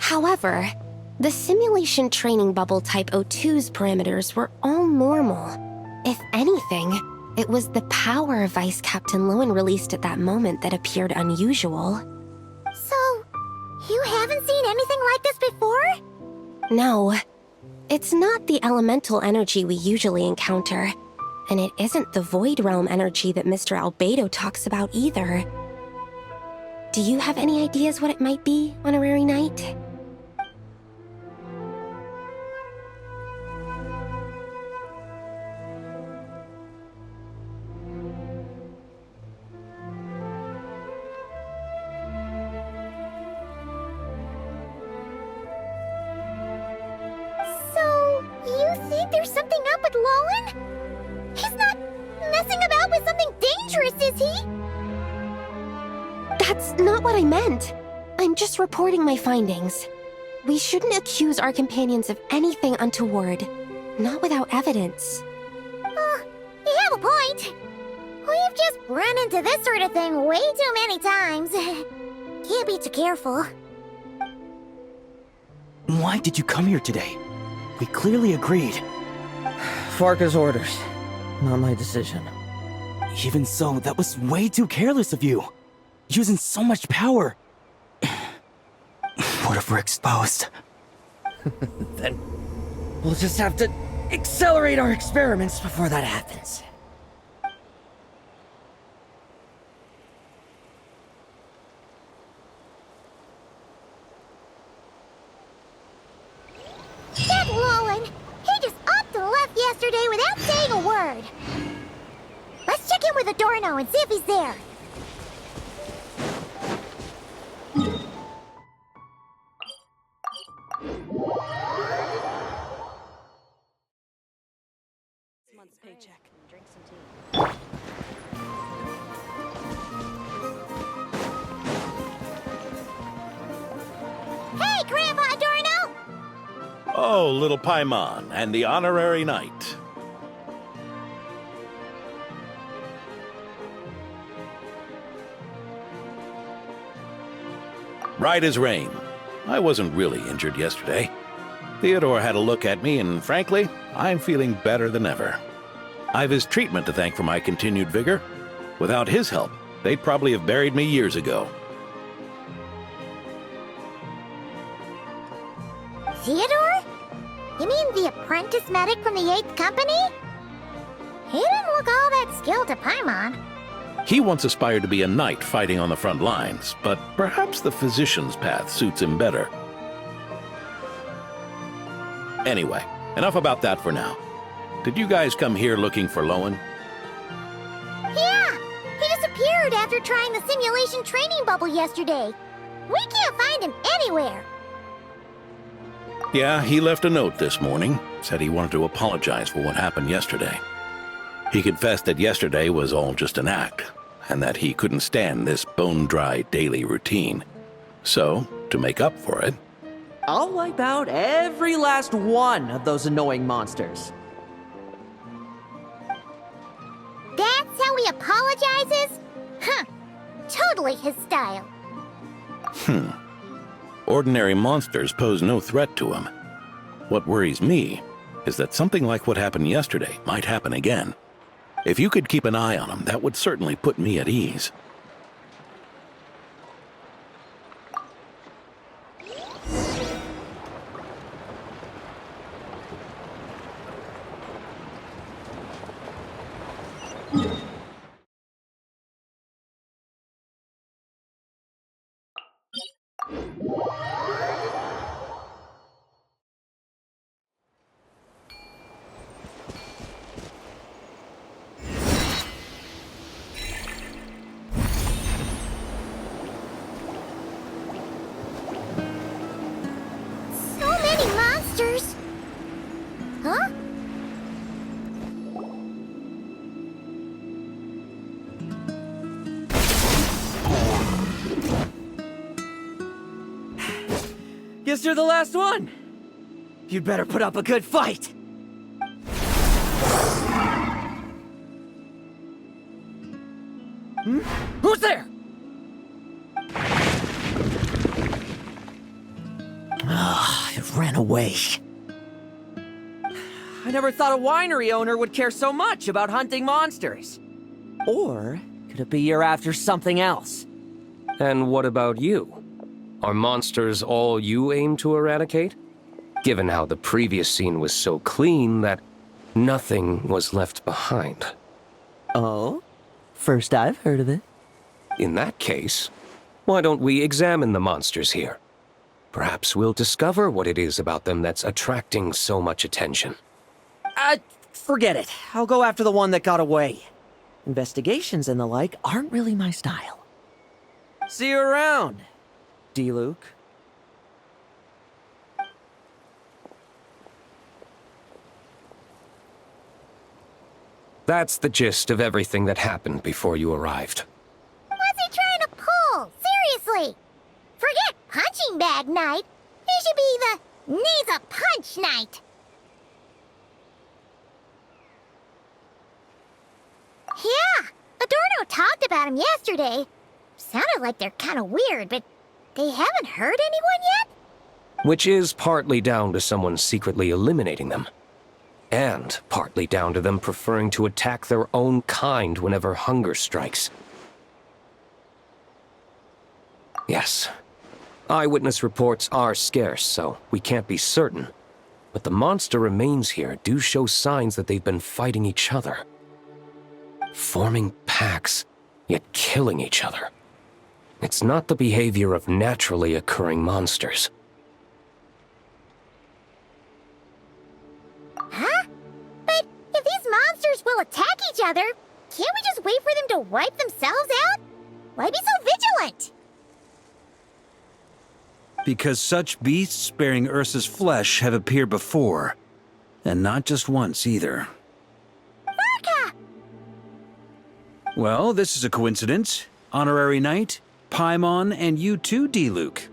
However, the simulation training bubble type O2's parameters were all normal. If anything, it was the power Vice Captain Lohen released at that moment that appeared unusual. So, you haven't seen anything like this before? No. It's not the elemental energy we usually encounter. And it isn't the Void Realm energy that Mr. Albedo talks about either. Do you have any ideas what it might be, Honorary Knight? So, you think there's something up with Lohen? He's not messing about with something dangerous, is he? That's not what I meant. I'm just reporting my findings. We shouldn't accuse our companions of anything untoward. Not without evidence. You have a point. We've just run into this sort of thing way too many times. Can't be too careful. Why did you come here today? We clearly agreed. Farka's orders. Not my decision. Even so, that was way too careless of you. Using so much power. What if we're exposed? Then we'll just have to accelerate our experiments before that happens. That Lohen! He just upped and left yesterday without saying a word. Let's check in with Adorno and see if he's there. Hey, Grandpa Adorno! Oh, little Paimon and the honorary knight. Right as rain. I wasn't really injured yesterday. Theodore had a look at me, and frankly, I'm feeling better than ever. I've his treatment to thank for my continued vigor. Without his help, they'd probably have buried me years ago. Theodore? You mean the apprentice medic from the 8th Company? He didn't look all that skilled to Paimon. He once aspired to be a knight fighting on the front lines, but perhaps the physician's path suits him better. Anyway, enough about that for now. Did you guys come here looking for Lohen? Yeah! He disappeared after trying the simulation training bubble yesterday. We can't find him anywhere. Yeah, he left a note this morning. Said he wanted to apologize for what happened yesterday. He confessed that yesterday was all just an act, and that he couldn't stand this bone-dry daily routine. So, to make up for it, I'll wipe out every last one of those annoying monsters. That's how he apologizes? Huh. Totally his style. Ordinary monsters pose no threat to him. What worries me is that something like what happened yesterday might happen again. If you could keep an eye on him, that would certainly put me at ease. So many monsters! Huh? Guess you're the last one. You'd better put up a good fight. Who's there? It ran away. I never thought a winery owner would care so much about hunting monsters. Or could it be you're after something else? And what about you? Are monsters all you aim to eradicate? Given how the previous scene was so clean that nothing was left behind. Oh? First I've heard of it. In that case, why don't we examine the monsters here? Perhaps we'll discover what it is about them that's attracting so much attention. Forget it. I'll go after the one that got away. Investigations and the like aren't really my style. See you around, D-Luke. That's the gist of everything that happened before you arrived. What's he trying to pull? Seriously! Forget punching bag night. He should be the needs a punch night. Yeah, Adorno talked about him yesterday. Sounded like they're kind of weird, but they haven't hurt anyone yet? Which is partly down to someone secretly eliminating them. And partly down to them preferring to attack their own kind whenever hunger strikes. Yes. Eyewitness reports are scarce, so we can't be certain. But the monster remains here do show signs that they've been fighting each other. Forming packs, yet killing each other. It's not the behavior of naturally occurring monsters. Huh? But if these monsters will attack each other, can't we just wait for them to wipe themselves out? Why be so vigilant? Because such beasts bearing Ursa's flesh have appeared before. And not just once either. Varka! Well, this is a coincidence. Honorary Knight, Paimon, and you too, D-Luke.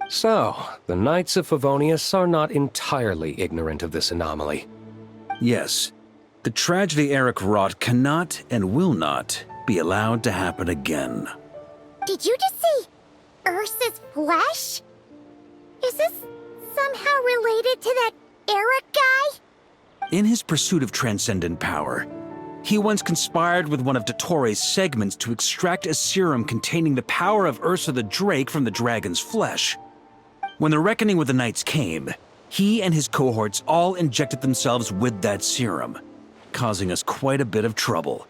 So, the Knights of Favonius are not entirely ignorant of this anomaly. Yes, the tragedy Eric wrought cannot and will not be allowed to happen again. Did you just say Ursa's flesh? Is this somehow related to that Eric guy? In his pursuit of transcendent power, he once conspired with one of Dottoro's segments to extract a serum containing the power of Ursa the Drake from the dragon's flesh. When the reckoning with the Knights came, he and his cohorts all injected themselves with that serum, causing us quite a bit of trouble.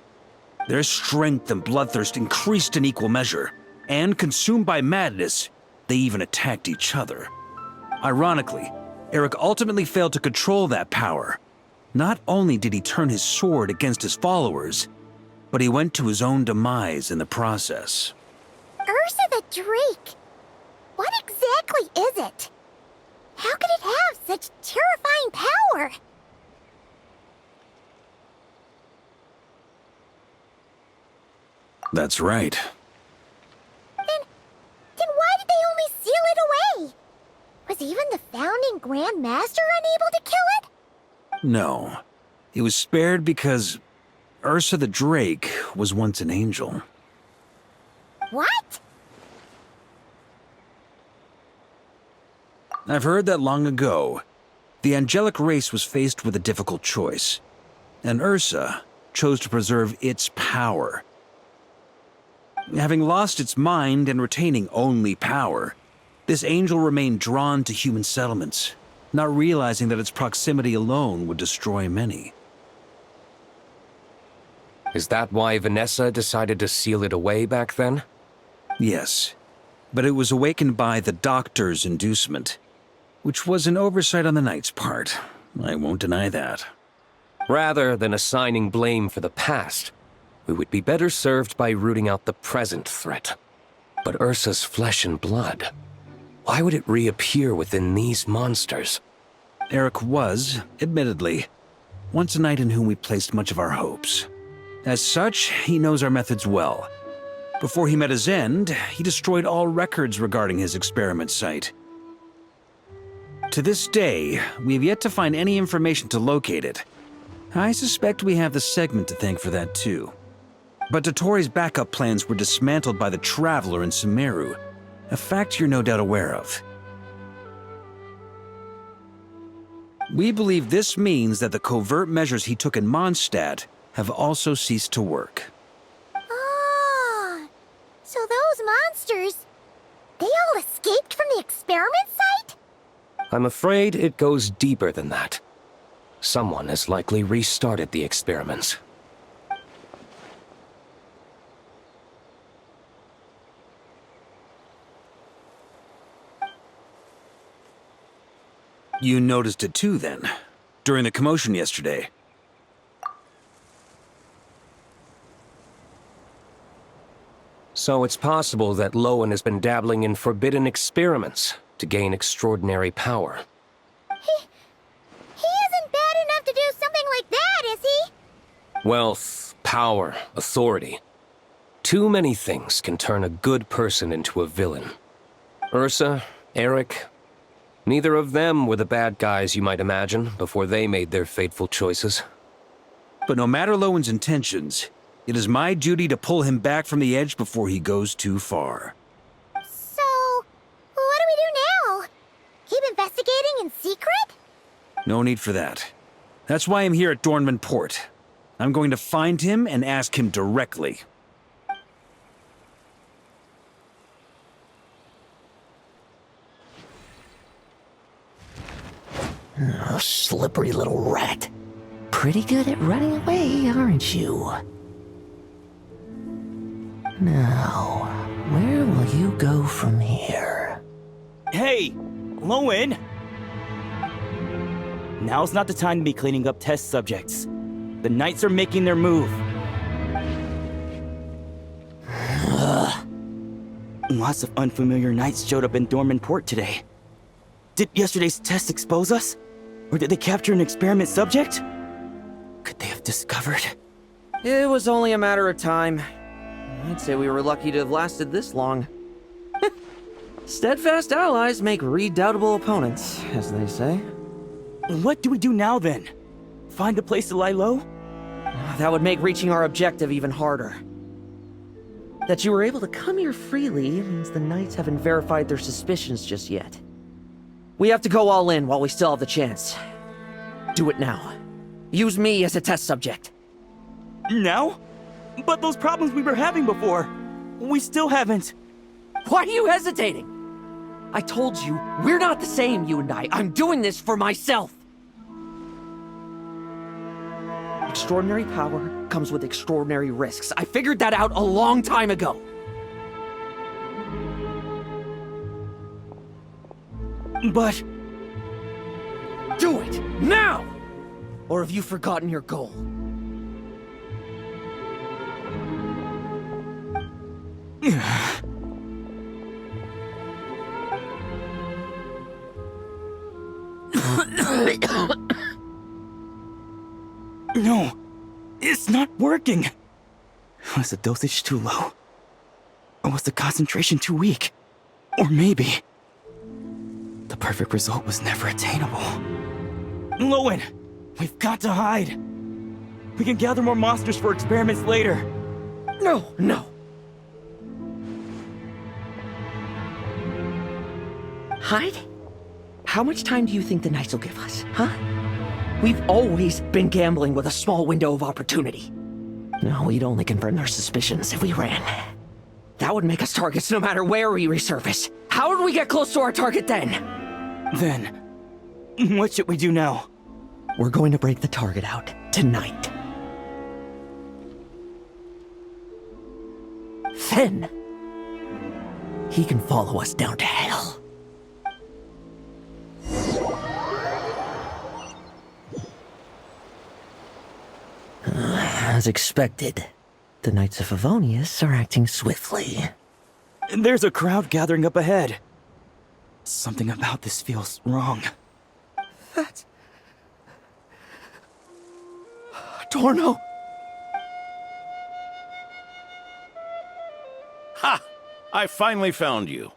Their strength and bloodthirst increased in equal measure, and consumed by madness, they even attacked each other. Ironically, Eric ultimately failed to control that power. Not only did he turn his sword against his followers, but he went to his own demise in the process. Ursa the Drake? What exactly is it? How could it have such terrifying power? That's right. Then why did they only seal it away? Was even the founding Grand Master unable to kill it? No. It was spared because Ursa the Drake was once an angel. What? I've heard that long ago, the angelic race was faced with a difficult choice, and Ursa chose to preserve its power. Having lost its mind and retaining only power, this angel remained drawn to human settlements, not realizing that its proximity alone would destroy many. Is that why Vanessa decided to seal it away back then? Yes, but it was awakened by the Doctor's inducement, which was an oversight on the Knight's part. I won't deny that. Rather than assigning blame for the past, we would be better served by rooting out the present threat. But Ursa's flesh and blood, why would it reappear within these monsters? Eric was, admittedly, once a knight in whom we placed much of our hopes. As such, he knows our methods well. Before he met his end, he destroyed all records regarding his experiment site. To this day, we have yet to find any information to locate it. I suspect we have the segment to thank for that too. But Dottoro's backup plans were dismantled by the Traveler in Sumeru, a fact you're no doubt aware of. We believe this means that the covert measures he took in Mondstadt have also ceased to work. Ah, so those monsters, they all escaped from the experiment site? I'm afraid it goes deeper than that. Someone has likely restarted the experiments. You noticed it too, then, during the commotion yesterday. So it's possible that Lohen has been dabbling in forbidden experiments to gain extraordinary power. He isn't bad enough to do something like that, is he? Wealth, power, authority. Too many things can turn a good person into a villain. Ursa, Eric, neither of them were the bad guys you might imagine before they made their fateful choices. But no matter Lowen's intentions, it is my duty to pull him back from the edge before he goes too far. So, what do we do now? Keep investigating in secret? No need for that. That's why I'm here at Dornman Port. I'm going to find him and ask him directly. Oh, slippery little rat. Pretty good at running away, aren't you? Now, where will you go from here? Hey, Lohen! Now's not the time to be cleaning up test subjects. The Knights are making their move. Lots of unfamiliar Knights showed up in Dorman Port today. Did yesterday's test expose us? Or did they capture an experiment subject? Could they have discovered? It was only a matter of time. I'd say we were lucky to have lasted this long. Steadfast allies make redoubtable opponents, as they say. What do we do now, then? Find a place to lie low? That would make reaching our objective even harder. That you were able to come here freely means the Knights haven't verified their suspicions just yet. We have to go all in while we still have the chance. Do it now. Use me as a test subject. Now? But those problems we were having before, we still haven't. Why are you hesitating? I told you, we're not the same, you and I. I'm doing this for myself. Extraordinary power comes with extraordinary risks. I figured that out a long time ago. But... do it, now! Or have you forgotten your goal? No, it's not working. Was the dosage too low? Or was the concentration too weak? Or maybe... the perfect result was never attainable. Lohen, we've got to hide. We can gather more monsters for experiments later. No. Hide? How much time do you think the Knights will give us, huh? We've always been gambling with a small window of opportunity. No, we'd only confirm their suspicions if we ran. That would make us targets no matter where we resurface. How would we get close to our target then? Then, what should we do now? We're going to break the target out tonight. Then, he can follow us down to hell. As expected, the Knights of Favonius are acting swiftly. There's a crowd gathering up ahead. Something about this feels wrong. That's... Adorno! Ha! I finally found you.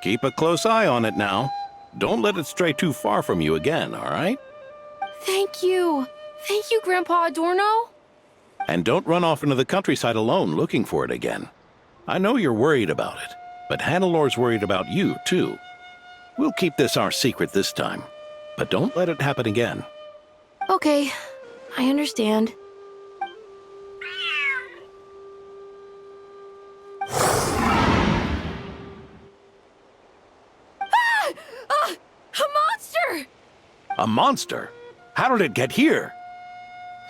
Keep a close eye on it now. Don't let it stray too far from you again, all right? Thank you. Thank you, Grandpa Adorno. And don't run off into the countryside alone looking for it again. I know you're worried about it, but Hannelor's worried about you, too. We'll keep this our secret this time, but don't let it happen again. Okay, I understand. A monster! A monster? How did it get here?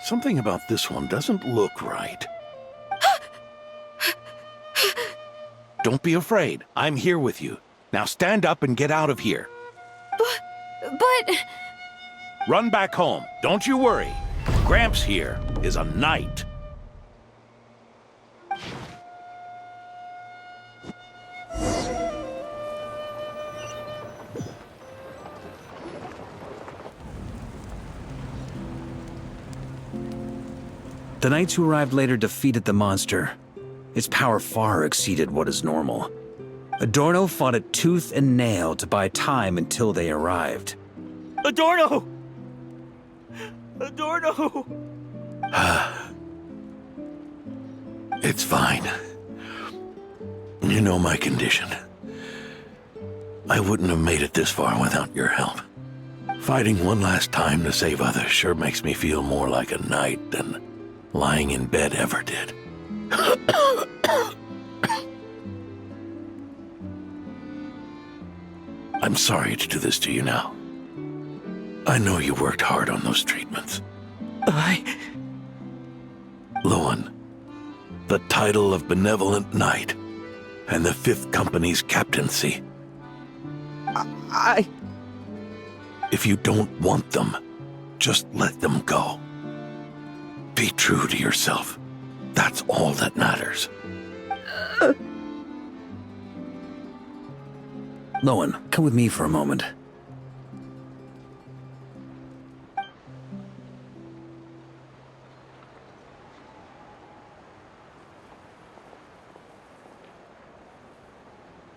Something about this one doesn't look right. Don't be afraid. I'm here with you. Now stand up and get out of here. But... Run back home. Don't you worry. Gramps here is a knight. The knights who arrived later defeated the monster. Its power far exceeded what is normal. Adorno fought it tooth and nail to buy time until they arrived. Adorno! Adorno! It's fine. You know my condition. I wouldn't have made it this far without your help. Fighting one last time to save others sure makes me feel more like a knight than lying in bed ever did. I'm sorry to do this to you now. I know you worked hard on those treatments. Lohen, the title of Benevolent Knight and the 5th Company's captaincy. If you don't want them, just let them go. Be true to yourself. That's all that matters. Lohen, come with me for a moment.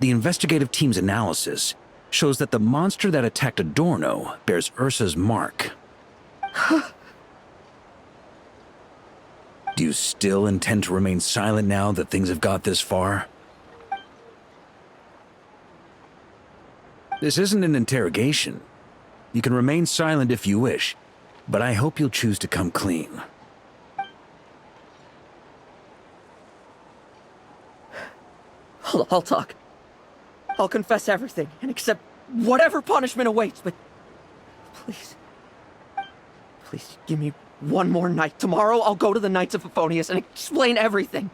The investigative team's analysis shows that the monster that attacked Adorno bears Ursa's mark. Do you still intend to remain silent now that things have got this far? This isn't an interrogation. You can remain silent if you wish, but I hope you'll choose to come clean. I'll talk. I'll confess everything and accept whatever punishment awaits, but please, please give me one more night. Tomorrow I'll go to the Knights of Favonius and explain everything.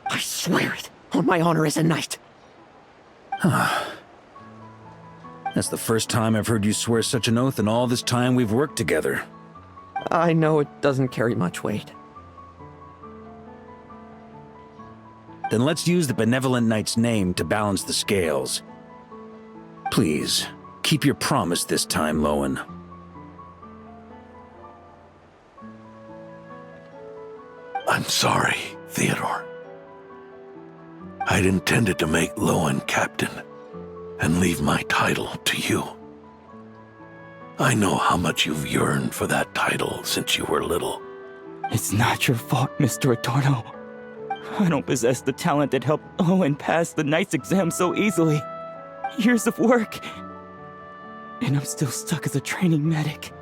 I swear it on my honor as a knight. That's the first time I've heard you swear such an oath in all this time we've worked together. I know it doesn't carry much weight. Then let's use the benevolent knight's name to balance the scales. Please, keep your promise this time, Lohen. I'm sorry, Theodore. I'd intended to make Lohen captain and leave my title to you. I know how much you've yearned for that title since you were little. It's not your fault, Mr. Adorno. I don't possess the talent that helped Owen pass the knight's exam so easily. Years of work. And I'm still stuck as a training medic.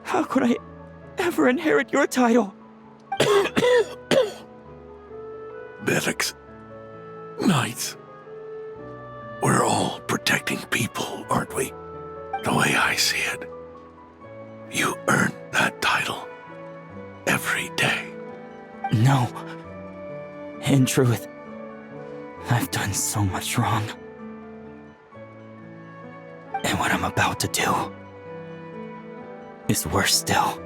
How could I ever inherit your title? Medics, knights, we're all protecting people, aren't we? The way I see it, you earned that title every day. No. In truth, I've done so much wrong. And what I'm about to do is worse still.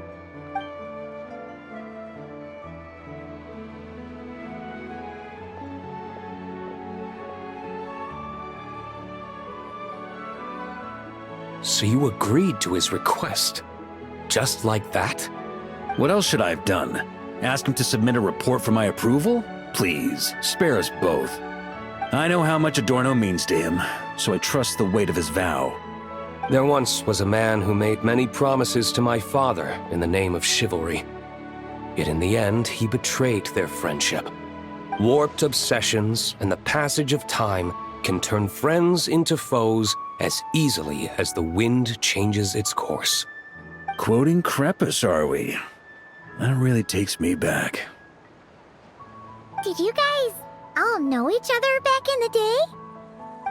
So you agreed to his request? Just like that? What else should I have done? Ask him to submit a report for my approval? Please, spare us both. I know how much Adorno means to him, so I trust the weight of his vow. There once was a man who made many promises to my father in the name of chivalry. Yet in the end, he betrayed their friendship. Warped obsessions and the passage of time can turn friends into foes as easily as the wind changes its course. Quoting Crepus, are we? That really takes me back. Did you guys all know each other back in the day?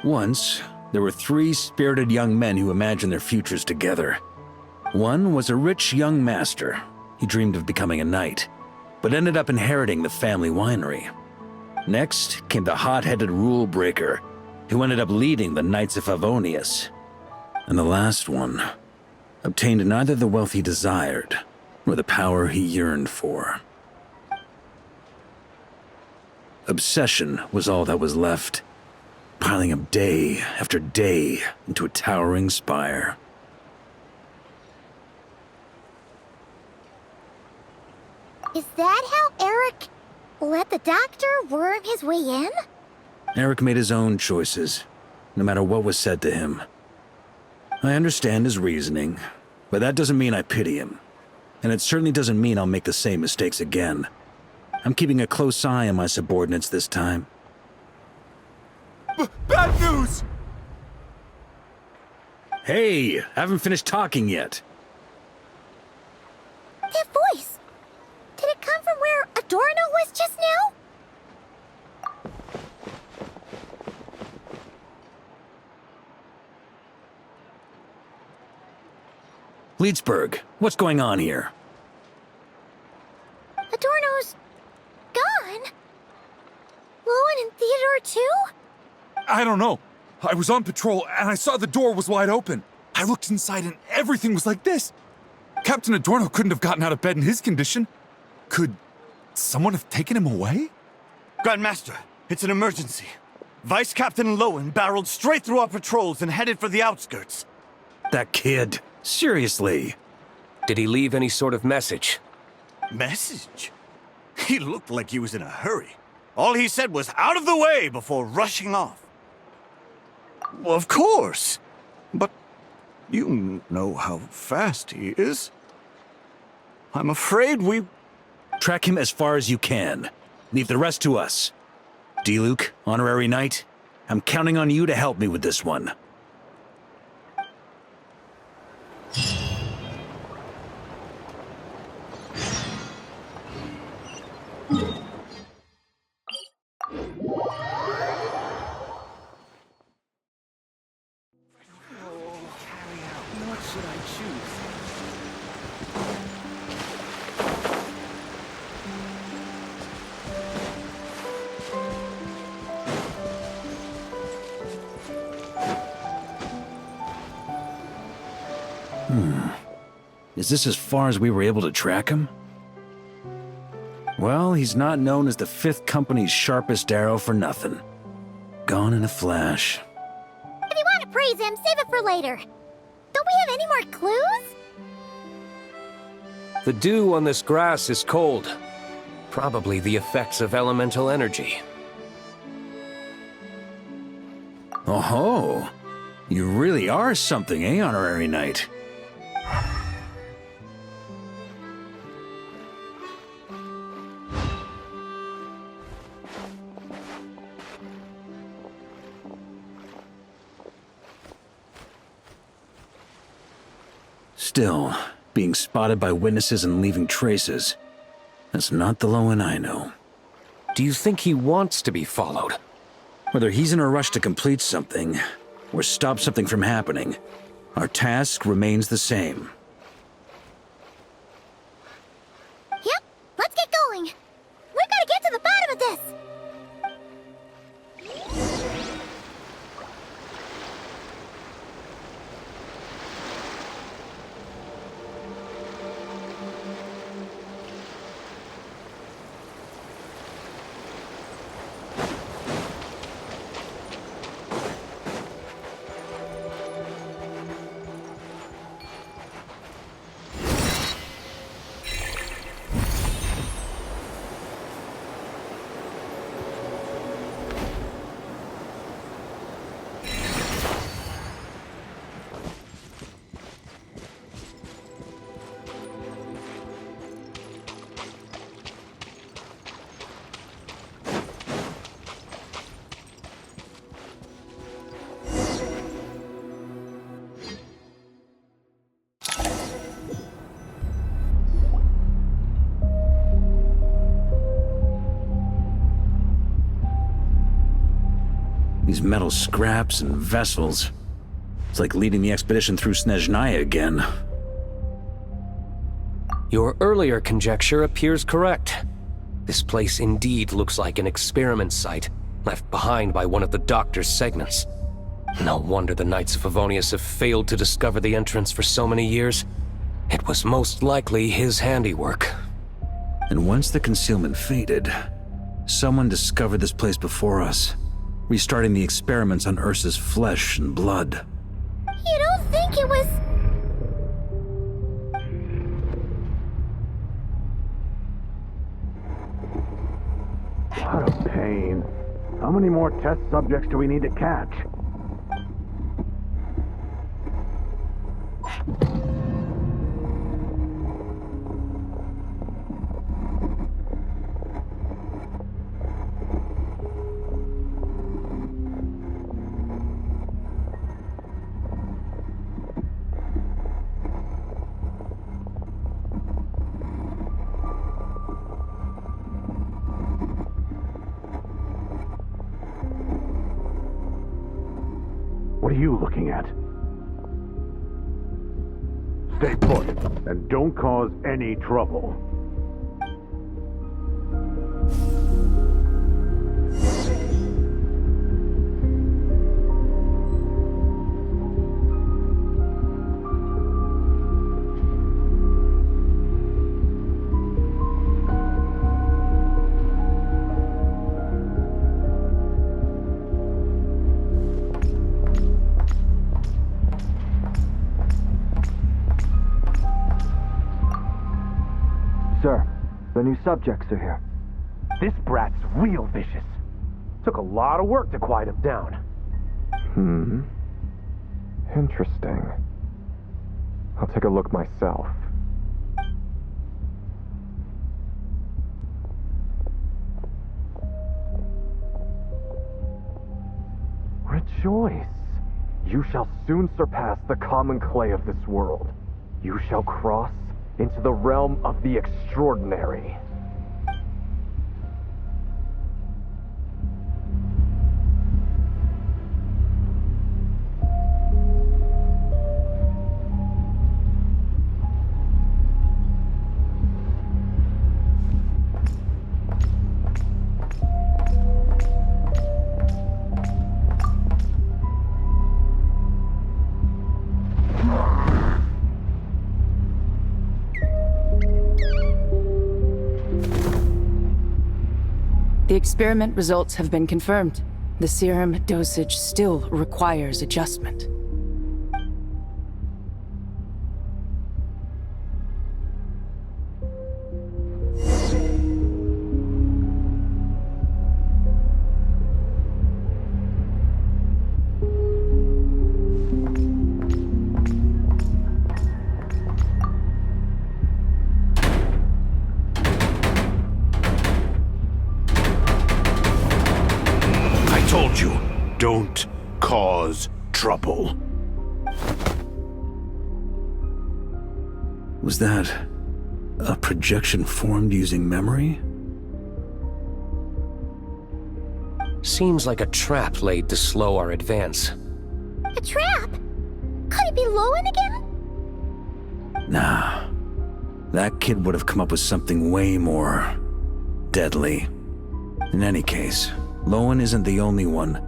Once, there were 3 spirited young men who imagined their futures together. One was a rich young master. He dreamed of becoming a knight, but ended up inheriting the family winery. Next came the hot-headed rule breaker, who ended up leading the Knights of Favonius. And the last one obtained neither the wealth he desired, nor the power he yearned for. Obsession was all that was left, piling up day after day into a towering spire. Is that how Eric let the doctor worm his way in? Eric made his own choices, no matter what was said to him. I understand his reasoning, but that doesn't mean I pity him. And it certainly doesn't mean I'll make the same mistakes again. I'm keeping a close eye on my subordinates this time. Bad news! Hey, haven't finished talking yet. That voice! Did it come from where Adorno was just now? Leedsburg, what's going on here? Adorno's gone. Lohen and Theodore too? I don't know. I was on patrol and I saw the door was wide open. I looked inside and everything was like this. Captain Adorno couldn't have gotten out of bed in his condition. Could someone have taken him away? Grandmaster, it's an emergency. Vice Captain Lohen barreled straight through our patrols and headed for the outskirts. That kid. Seriously. Did he leave any sort of message? Message? He looked like he was in a hurry. All he said was out of the way before rushing off. Well, of course. But you know how fast he is. I'm afraid we... Track him as far as you can. Leave the rest to us. D-Luke, Honorary Knight, I'm counting on you to help me with this one. What should I choose? Is this as far as we were able to track him? Well, he's not known as the 5th Company's sharpest arrow for nothing. Gone in a flash. If you want to praise him, save it for later. Don't we have any more clues? The dew on this grass is cold. Probably the effects of elemental energy. Oh-ho! You really are something, eh, Honorary Knight? Still, being spotted by witnesses and leaving traces, that's not the Lohen I know. Do you think he wants to be followed? Whether he's in a rush to complete something, or stop something from happening, our task remains the same. Yep, let's get going. We've got to get to the bottom of this. These metal scraps and vessels. It's like leading the expedition through Snezhnaya again. Your earlier conjecture appears correct. This place indeed looks like an experiment site, left behind by one of the Doctor's segments. No wonder the Knights of Favonius have failed to discover the entrance for so many years. It was most likely his handiwork. And once the concealment faded, someone discovered this place before us, restarting the experiments on Ursa's flesh and blood. You don't think it was... What a pain. How many more test subjects do we need to catch? What are you looking at? Stay put, and don't cause any trouble. Sir, the new subjects are here. This brat's real vicious. Took a lot of work to quiet him down. Interesting. I'll take a look myself. Rejoice! You shall soon surpass the common clay of this world. You shall cross into the realm of the extraordinary. The experiment results have been confirmed. The serum dosage still requires adjustment. Told you, don't cause trouble. Was that a projection formed using memory? Seems like a trap laid to slow our advance. A trap? Could it be Lohen again? Nah. That kid would have come up with something way more deadly. In any case, Lohen isn't the only one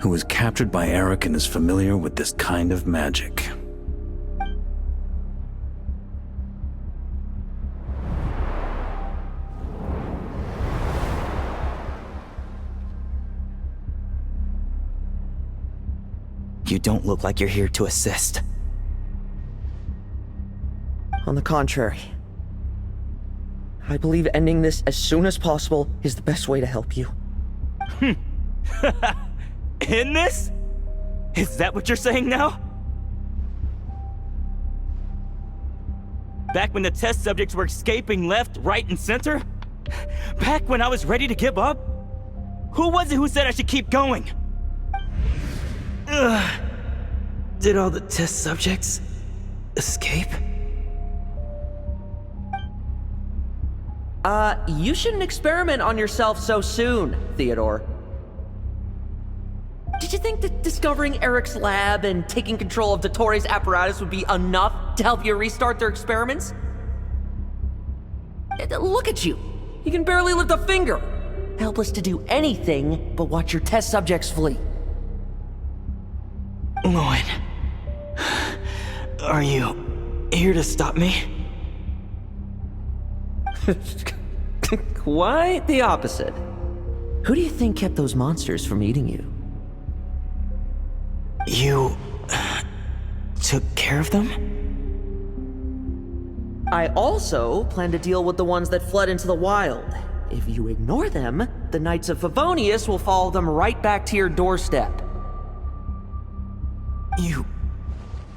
who was captured by Eric and is familiar with this kind of magic. You don't look like you're here to assist. On the contrary, I believe ending this as soon as possible is the best way to help you. In this? Is that what you're saying now? Back when the test subjects were escaping left, right, and center? Back when I was ready to give up? Who was it who said I should keep going? Did all the test subjects escape? You shouldn't experiment on yourself so soon, Theodore. Did you think that discovering Eric's lab and taking control of Dottores' apparatus would be enough to help you restart their experiments? Look at you. You can barely lift a finger. Helpless to do anything but watch your test subjects flee. Lohen, are you here to stop me? Quite the opposite. Who do you think kept those monsters from eating you? You took care of them? I also plan to deal with the ones that fled into the wild. If you ignore them, the Knights of Favonius will follow them right back to your doorstep.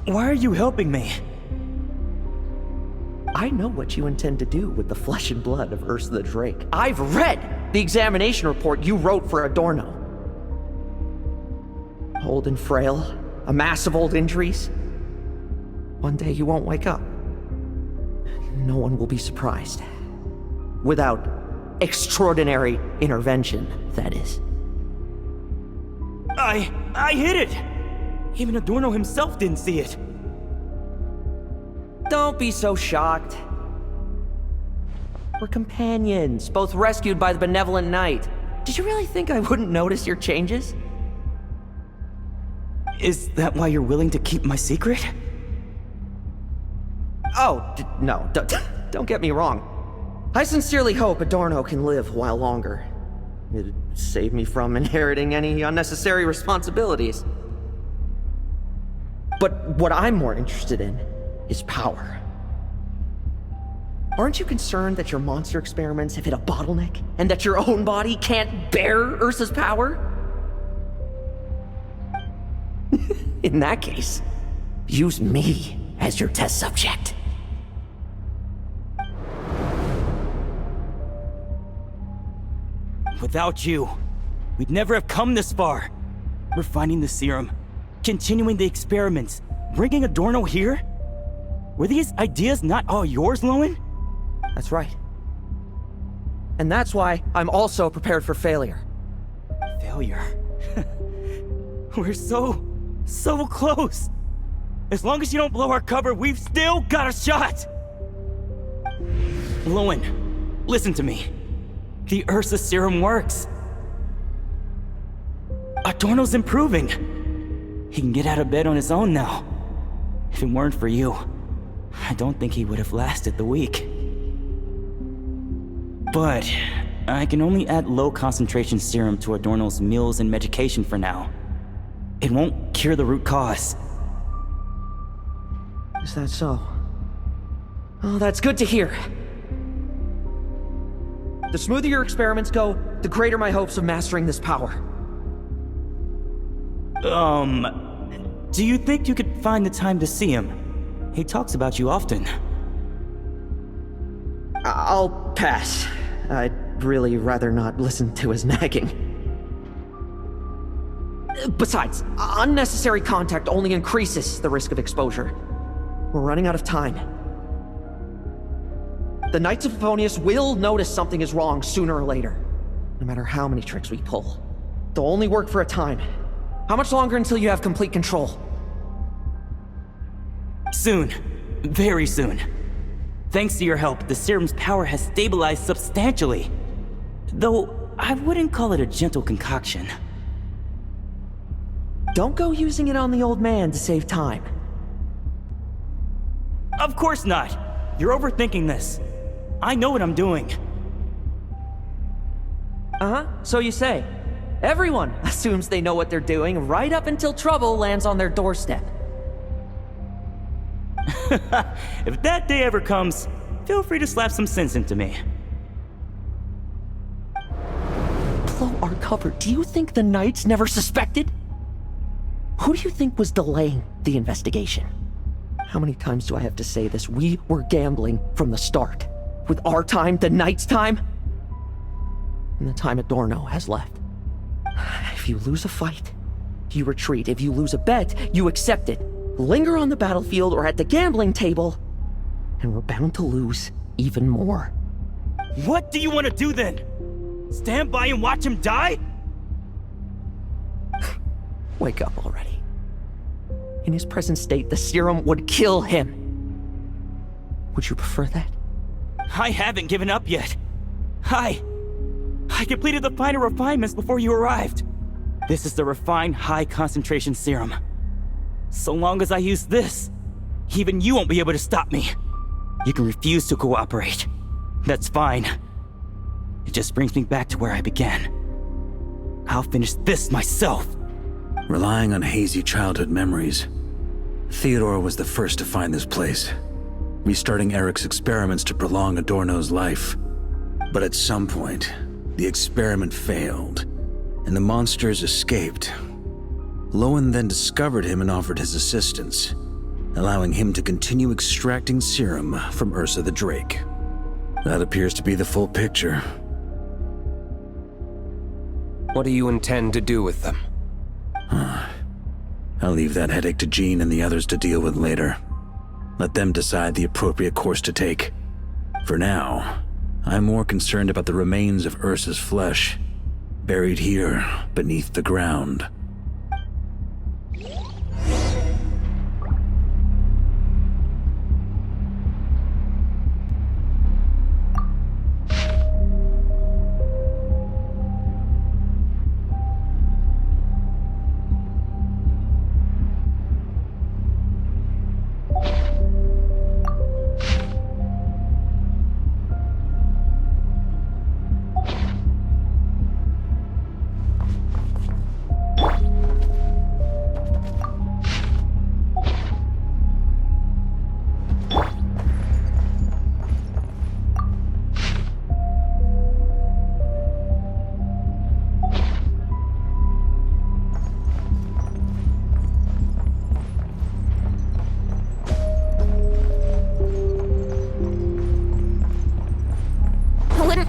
Why are you helping me? I know what you intend to do with the flesh and blood of Ursa the Drake. I've read the examination report you wrote for Adorno. Old and frail, a mass of old injuries. One day you won't wake up. No one will be surprised. Without extraordinary intervention, that is. I hit it! Even Adorno himself didn't see it. Don't be so shocked. We're companions, both rescued by the benevolent knight. Did you really think I wouldn't notice your changes? Is that why you're willing to keep my secret? Oh, no, don't get me wrong. I sincerely hope Adorno can live a while longer. It'd save me from inheriting any unnecessary responsibilities. But what I'm more interested in is power. Aren't you concerned that your monster experiments have hit a bottleneck and that your own body can't bear Ursa's power? In that case, use me as your test subject. Without you, we'd never have come this far. Refining the serum, continuing the experiments, bringing Adorno here? Were these ideas not all yours, Lohen? That's right. And that's why I'm also prepared for failure. Failure? We're so close. As long as you don't blow our cover, we've still got a shot! Lohen, listen to me. The Ursa serum works. Adorno's improving. He can get out of bed on his own now. If it weren't for you, I don't think he would have lasted the week. But I can only add low concentration serum to Adorno's meals and medication for now. It won't cure the root cause. Is that so? Oh, that's good to hear. The smoother your experiments go, the greater my hopes of mastering this power. Do you think you could find the time to see him? He talks about you often. I'll pass. I'd really rather not listen to his nagging. Besides, unnecessary contact only increases the risk of exposure. We're running out of time. The Knights of Favonius will notice something is wrong sooner or later, no matter how many tricks we pull. They'll only work for a time. How much longer until you have complete control? Soon. Very soon. Thanks to your help, the serum's power has stabilized substantially. Though, I wouldn't call it a gentle concoction. Don't go using it on the old man to save time. Of course not! You're overthinking this. I know what I'm doing. Uh-huh, so you say. Everyone assumes they know what they're doing right up until trouble lands on their doorstep. If that day ever comes, feel free to slap some sense into me. Blow our cover. Do you think the Knights never suspected? Who do you think was delaying the investigation? How many times do I have to say this? We were gambling from the start. With our time, the Knights' time, and the time Adorno has left. If you lose a fight, you retreat. If you lose a bet, you accept it. Linger on the battlefield or at the gambling table, and we're bound to lose even more. What do you want to do then? Stand by and watch him die? Wake up already. In his present state, the serum would kill him. Would you prefer that? I haven't given up yet. I completed the final refinements before you arrived. This is the refined high-concentration serum. So long as I use this, even you won't be able to stop me. You can refuse to cooperate. That's fine. It just brings me back to where I began. I'll finish this myself. Relying on hazy childhood memories, Theodore was the first to find this place, restarting Eric's experiments to prolong Adorno's life. But at some point, the experiment failed, and the monsters escaped. Lohen then discovered him and offered his assistance, allowing him to continue extracting serum from Ursa the Drake. That appears to be the full picture. What do you intend to do with them? I'll leave that headache to Jean and the others to deal with later. Let them decide the appropriate course to take. For now, I'm more concerned about the remains of Ursa's flesh, buried here beneath the ground.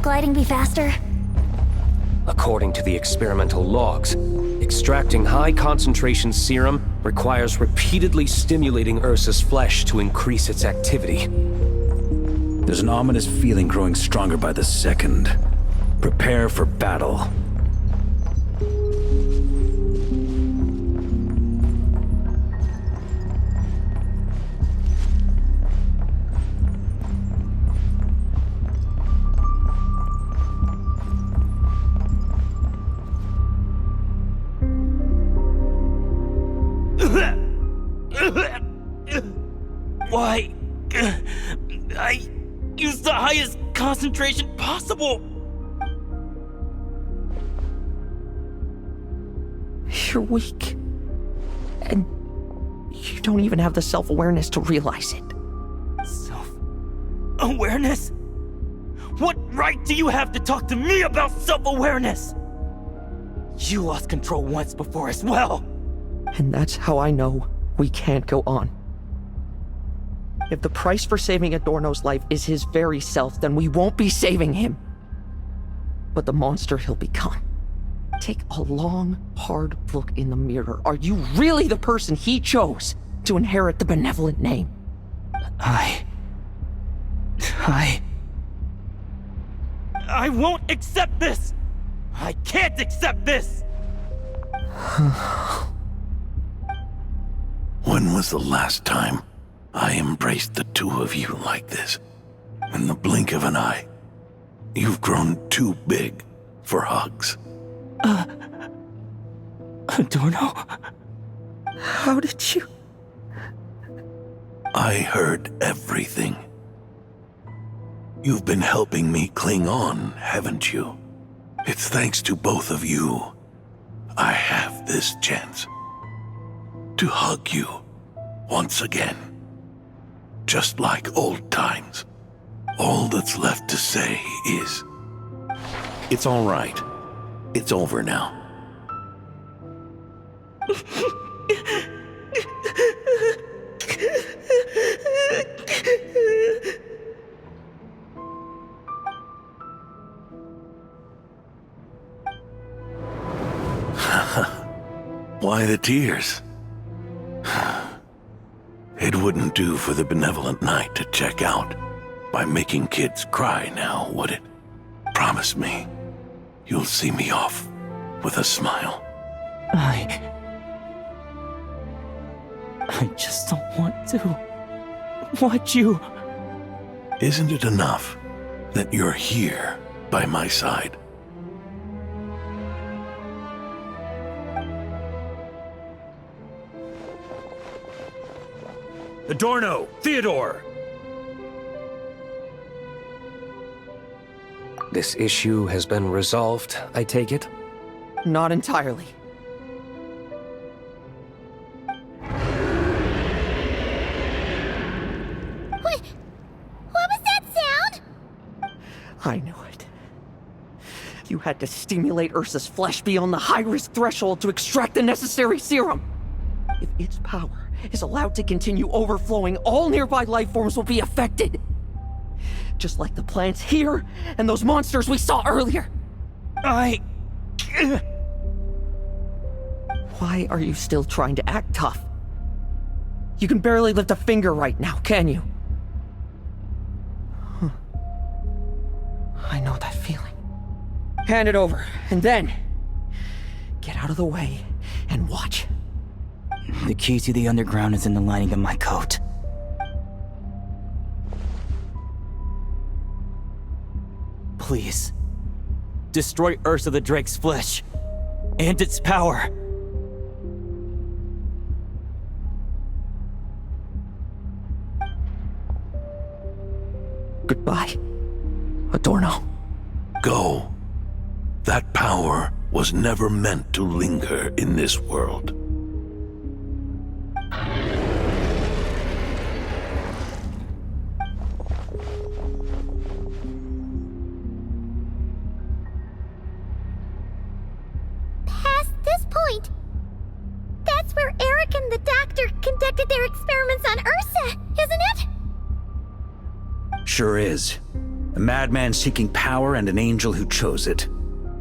gliding be faster? According to the experimental logs, extracting high-concentration serum requires repeatedly stimulating Ursa's flesh to increase its activity. There's an ominous feeling growing stronger by the second. Prepare for battle. Why? I used the highest concentration possible. You're weak. And you don't even have the self-awareness to realize it. Self-awareness? What right do you have to talk to me about self-awareness? You lost control once before as well. And that's how I know we can't go on. If the price for saving Adorno's life is his very self, then we won't be saving him, but the monster he'll become. Take a long, hard look in the mirror. Are you really the person he chose to inherit the benevolent name? I won't accept this! I can't accept this! When was the last time I embraced the two of you like this? In the blink of an eye. You've grown too big for hugs. Adorno? How did you? I heard everything. You've been helping me cling on, haven't you? It's thanks to both of you I have this chance to hug you once again. Just like old times. All that's left to say is, it's all right. It's over now. Why the tears? It wouldn't do for the benevolent knight to check out by making kids cry now, would it? Promise me, you'll see me off with a smile. I just don't want to watch you. Isn't it enough that you're here by my side? Adorno! Theodore! This issue has been resolved, I take it? Not entirely. What was that sound? I knew it. You had to stimulate Ursa's flesh beyond the high-risk threshold to extract the necessary serum. If its power is allowed to continue overflowing, all nearby life forms will be affected. Just like the plants here and those monsters we saw earlier. Why are you still trying to act tough? You can barely lift a finger right now, can you? I know that feeling. Hand it over, and then get out of the way and watch. The key to the underground is in the lining of my coat. Please, destroy Ursa the Drake's flesh and its power. Goodbye, Adorno. Go. That power was never meant to linger in this world. Past this point, that's where Eric and the doctor conducted their experiments on Ursa, isn't it? Sure is. A madman seeking power and an angel who chose it.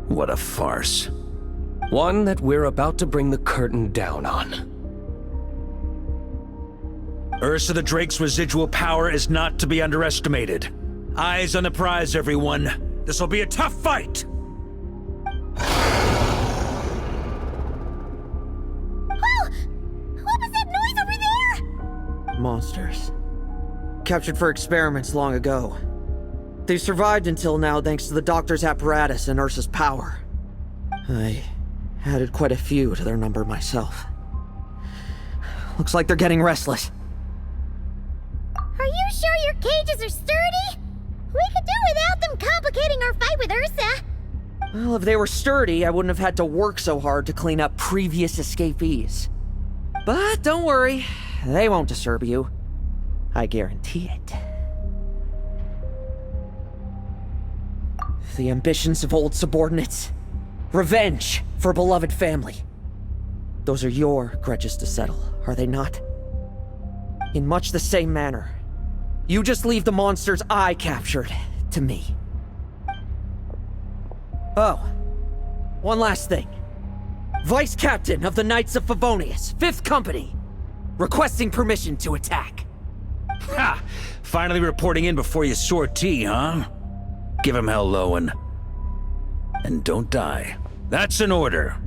What a farce. One that we're about to bring the curtain down on. Ursa the Drake's residual power is not to be underestimated. Eyes on the prize, everyone. This'll be a tough fight! Oh! What was that noise over there? Monsters. Captured for experiments long ago. They've survived until now thanks to the doctor's apparatus and Ursa's power. I added quite a few to their number myself. Looks like they're getting restless. Are you sure your cages are sturdy? We could do without them complicating our fight with Ursa. Well, if they were sturdy, I wouldn't have had to work so hard to clean up previous escapees. But don't worry, they won't disturb you. I guarantee it. The ambitions of old subordinates. Revenge for beloved family. Those are your grudges to settle, are they not? In much the same manner, you just leave the monsters I captured to me. Oh, one last thing. Vice Captain of the Knights of Favonius, 5th Company, requesting permission to attack. Ha! Finally reporting in before you sortie, huh? Give him hell, Lohen. And don't die. That's an order.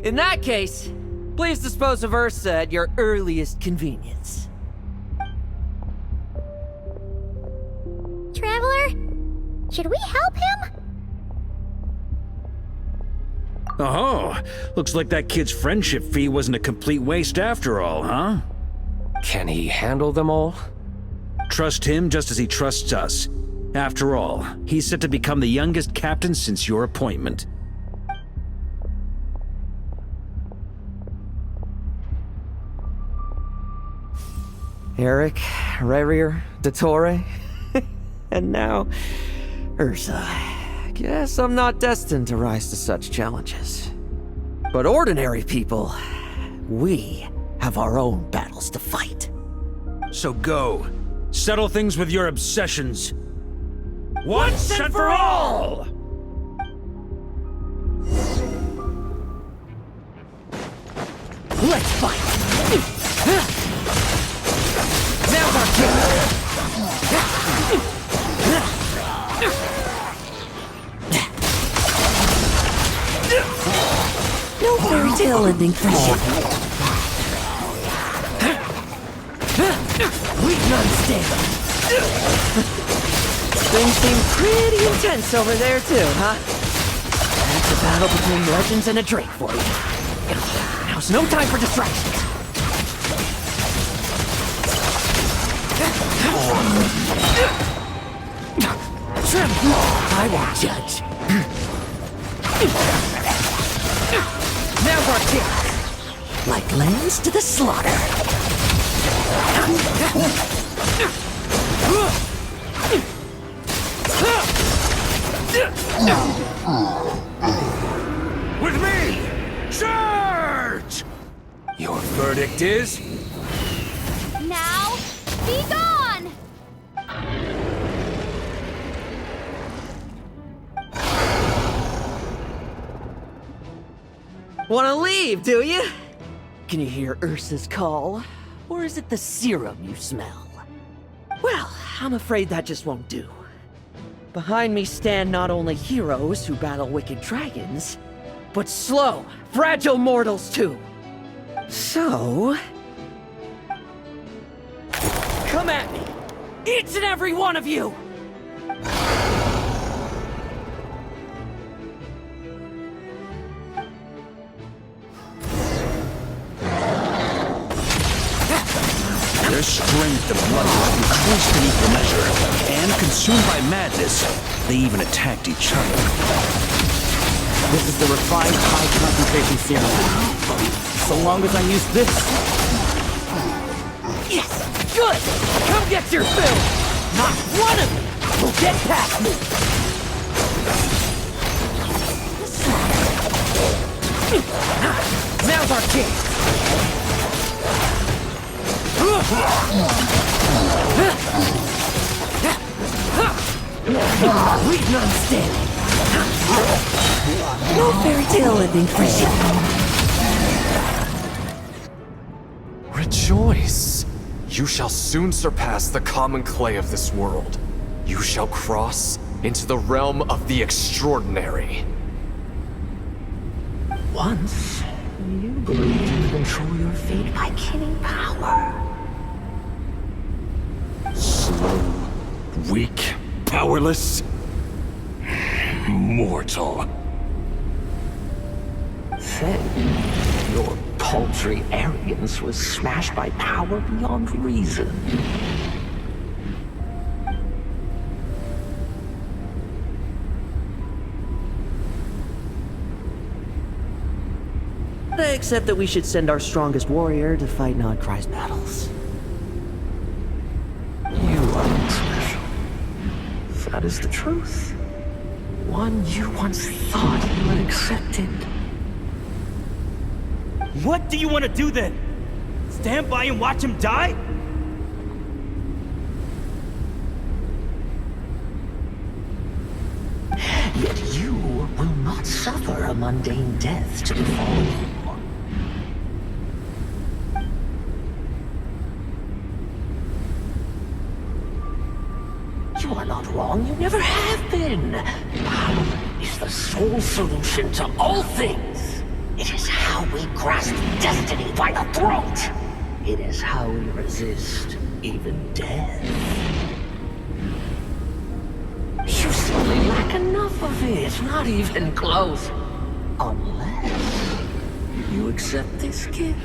In that case, please dispose of Ursa at your earliest convenience. Traveler, should we help him? Oh, looks like that kid's friendship fee wasn't a complete waste after all, huh? Can he handle them all? Trust him just as he trusts us. After all, he's set to become the youngest captain since your appointment. Eric, Rarier, Dottore, and now Ursa. Guess I'm not destined to rise to such challenges. But ordinary people, we have our own battles to fight. So go. Settle things with your obsessions. Once and for all! Let's fight! Now's our chance! No fairy tale ending for you. We can understand. Things seem pretty intense over there too, huh? That's a battle between legends and a Drake for you. Now's no time for distractions. I won't judge. Now's our chance. Like lambs to the slaughter. With me! Charge! Your verdict is? Now, be gone! Wanna leave, do you? Can you hear Ursa's call? Or is it the serum you smell? Well, I'm afraid that just won't do. Behind me stand not only heroes who battle wicked dragons, but slow, fragile mortals too. So... come at me! Each and every one of you! Their strength and blood was increased in equal measure, and consumed by madness, they even attacked each other. This is the refined high-concentration serum. So long as I use this... Yes! Good! Come get your fill! Not one of you will get past me! Now's our chance! Leave none standing. No fairy tale ending for you. Rejoice! You shall soon surpass the common clay of this world. You shall cross into the realm of the extraordinary. Once, you believed you could control your fate by killing power. Slow, weak, powerless, mortal. Then, your paltry arrogance was smashed by power beyond reason. Except that we should send our strongest warrior to fight Nodcry's battles. You are special. That is the truth. One you once thought you had accepted. What do you want to do then? Stand by and watch him die? Yet you will not suffer a mundane death to befall you. You are not wrong, you never have been. Power is the sole solution to all things. It is how we grasp destiny by the throat. It is how we resist even death. You simply lack enough of it, not even close. Unless you accept this gift.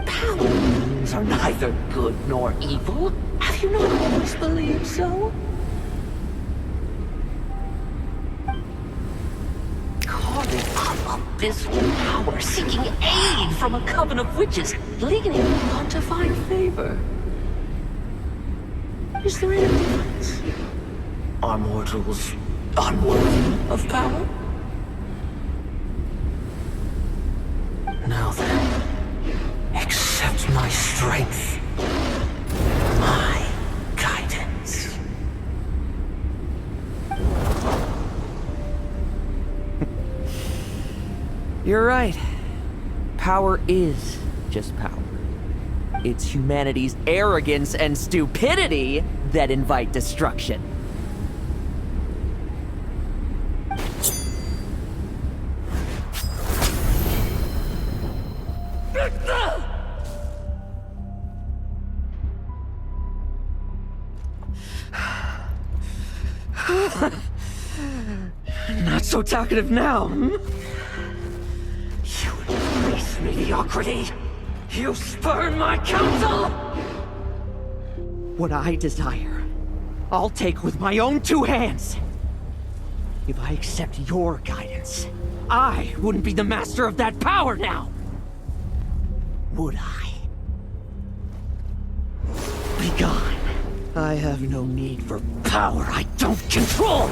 Power means are neither good nor evil. Have you not always believed so? Carving up abysmal power, seeking aid from a coven of witches, leading on to find favor. Is there any difference? Are mortals unworthy of power? Now then, accept my strength, my guidance. You're right. Power is just power. It's humanity's arrogance and stupidity that invite destruction. Not so talkative now, hmm? You embrace mediocrity. You spurn my counsel. What I desire, I'll take with my own two hands. If I accept your guidance, I wouldn't be the master of that power now. Would I? Be gone. I have no need for power I don't control!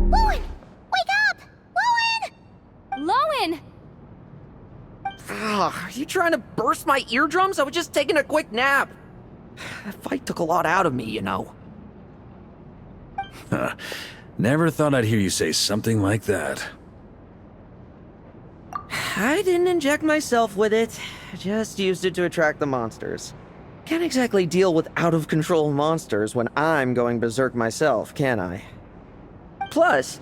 Lohen! Wake up! Lohen! Lohen! Are you trying to burst my eardrums? I was just taking a quick nap. That fight took a lot out of me, you know. Never thought I'd hear you say something like that. I didn't inject myself with it. I just used it to attract the monsters. Can't exactly deal with out-of-control monsters when I'm going berserk myself, can I? Plus,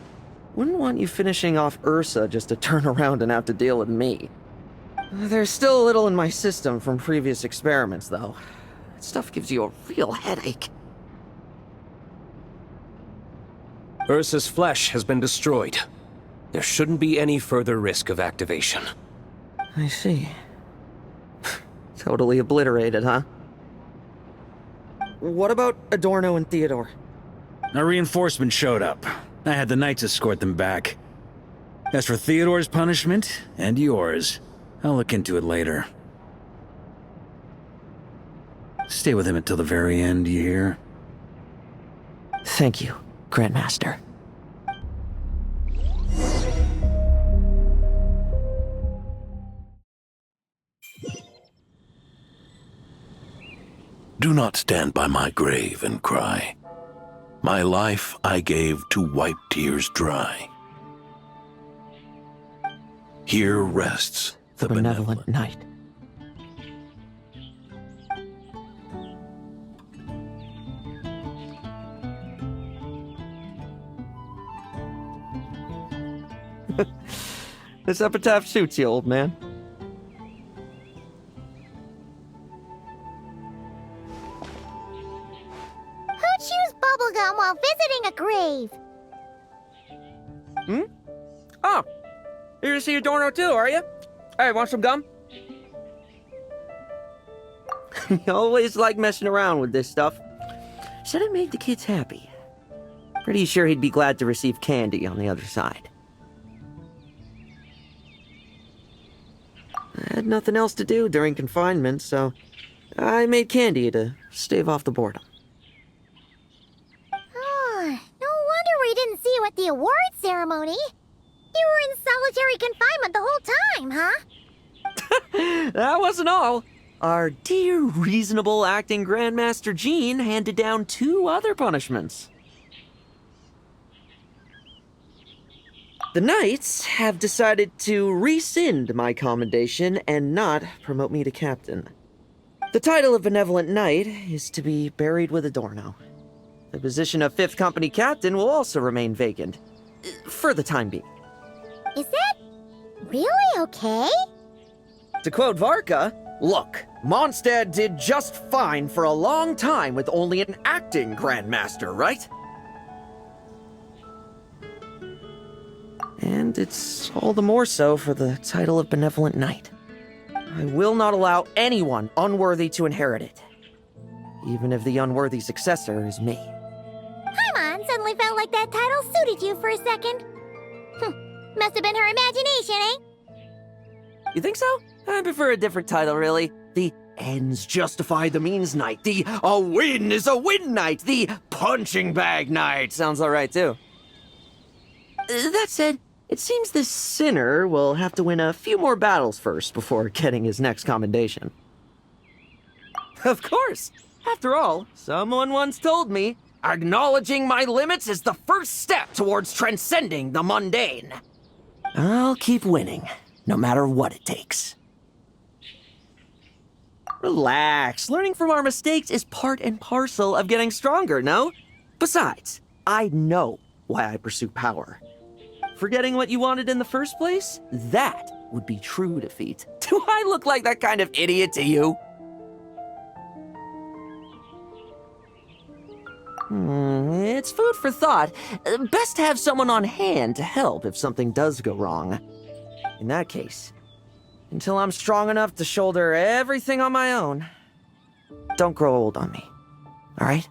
wouldn't want you finishing off Ursa just to turn around and have to deal with me. There's still a little in my system from previous experiments, though. That stuff gives you a real headache. Ursa's flesh has been destroyed. There shouldn't be any further risk of activation. I see. Totally obliterated, huh? What about Adorno and Theodore? A reinforcement showed up. I had the knights escort them back. As for Theodore's punishment, and yours, I'll look into it later. Stay with him until the very end, you hear? Thank you, Grandmaster. Do not stand by my grave and cry. My life I gave to wipe tears dry. Here rests The benevolent knight. This epitaph suits you, old man. Who chews bubblegum while visiting a grave? Hmm? Oh, here to see Adorno too, are you? Hey, want some gum? You always like messing around with this stuff. Said it made the kids happy. Pretty sure he'd be glad to receive candy on the other side. I had nothing else to do during confinement, so I made candy to stave off the boredom. Oh, no wonder we didn't see you at the award ceremony. You were in solitary confinement the whole time, huh? That wasn't all. Our dear, reasonable acting Grandmaster Jean handed down 2 other punishments. The Knights have decided to rescind my commendation and not promote me to captain. The title of Benevolent Knight is to be buried with Adorno. The position of 5th Company Captain will also remain vacant, for the time being. Is that really okay? To quote Varka, look, Mondstadt did just fine for a long time with only an acting Grandmaster, right? And it's all the more so for the title of Benevolent Knight. I will not allow anyone unworthy to inherit it, even if the unworthy successor is me. Paimon suddenly felt like that title suited you for a second. Must have been her imagination, eh? You think so? I prefer a different title, really. The ends justify the means knight. The a win is a win knight. The punching bag knight. Sounds alright, too. That said, it seems this sinner will have to win a few more battles first before getting his next commendation. Of course. After all, someone once told me, acknowledging my limits is the first step towards transcending the mundane. I'll keep winning, no matter what it takes. Relax. Learning from our mistakes is part and parcel of getting stronger, no? Besides, I know why I pursue power. Forgetting what you wanted in the first place? That would be true defeat. Do I look like that kind of idiot to you? It's food for thought. Best to have someone on hand to help if something does go wrong. In that case, until I'm strong enough to shoulder everything on my own, don't grow old on me, all right?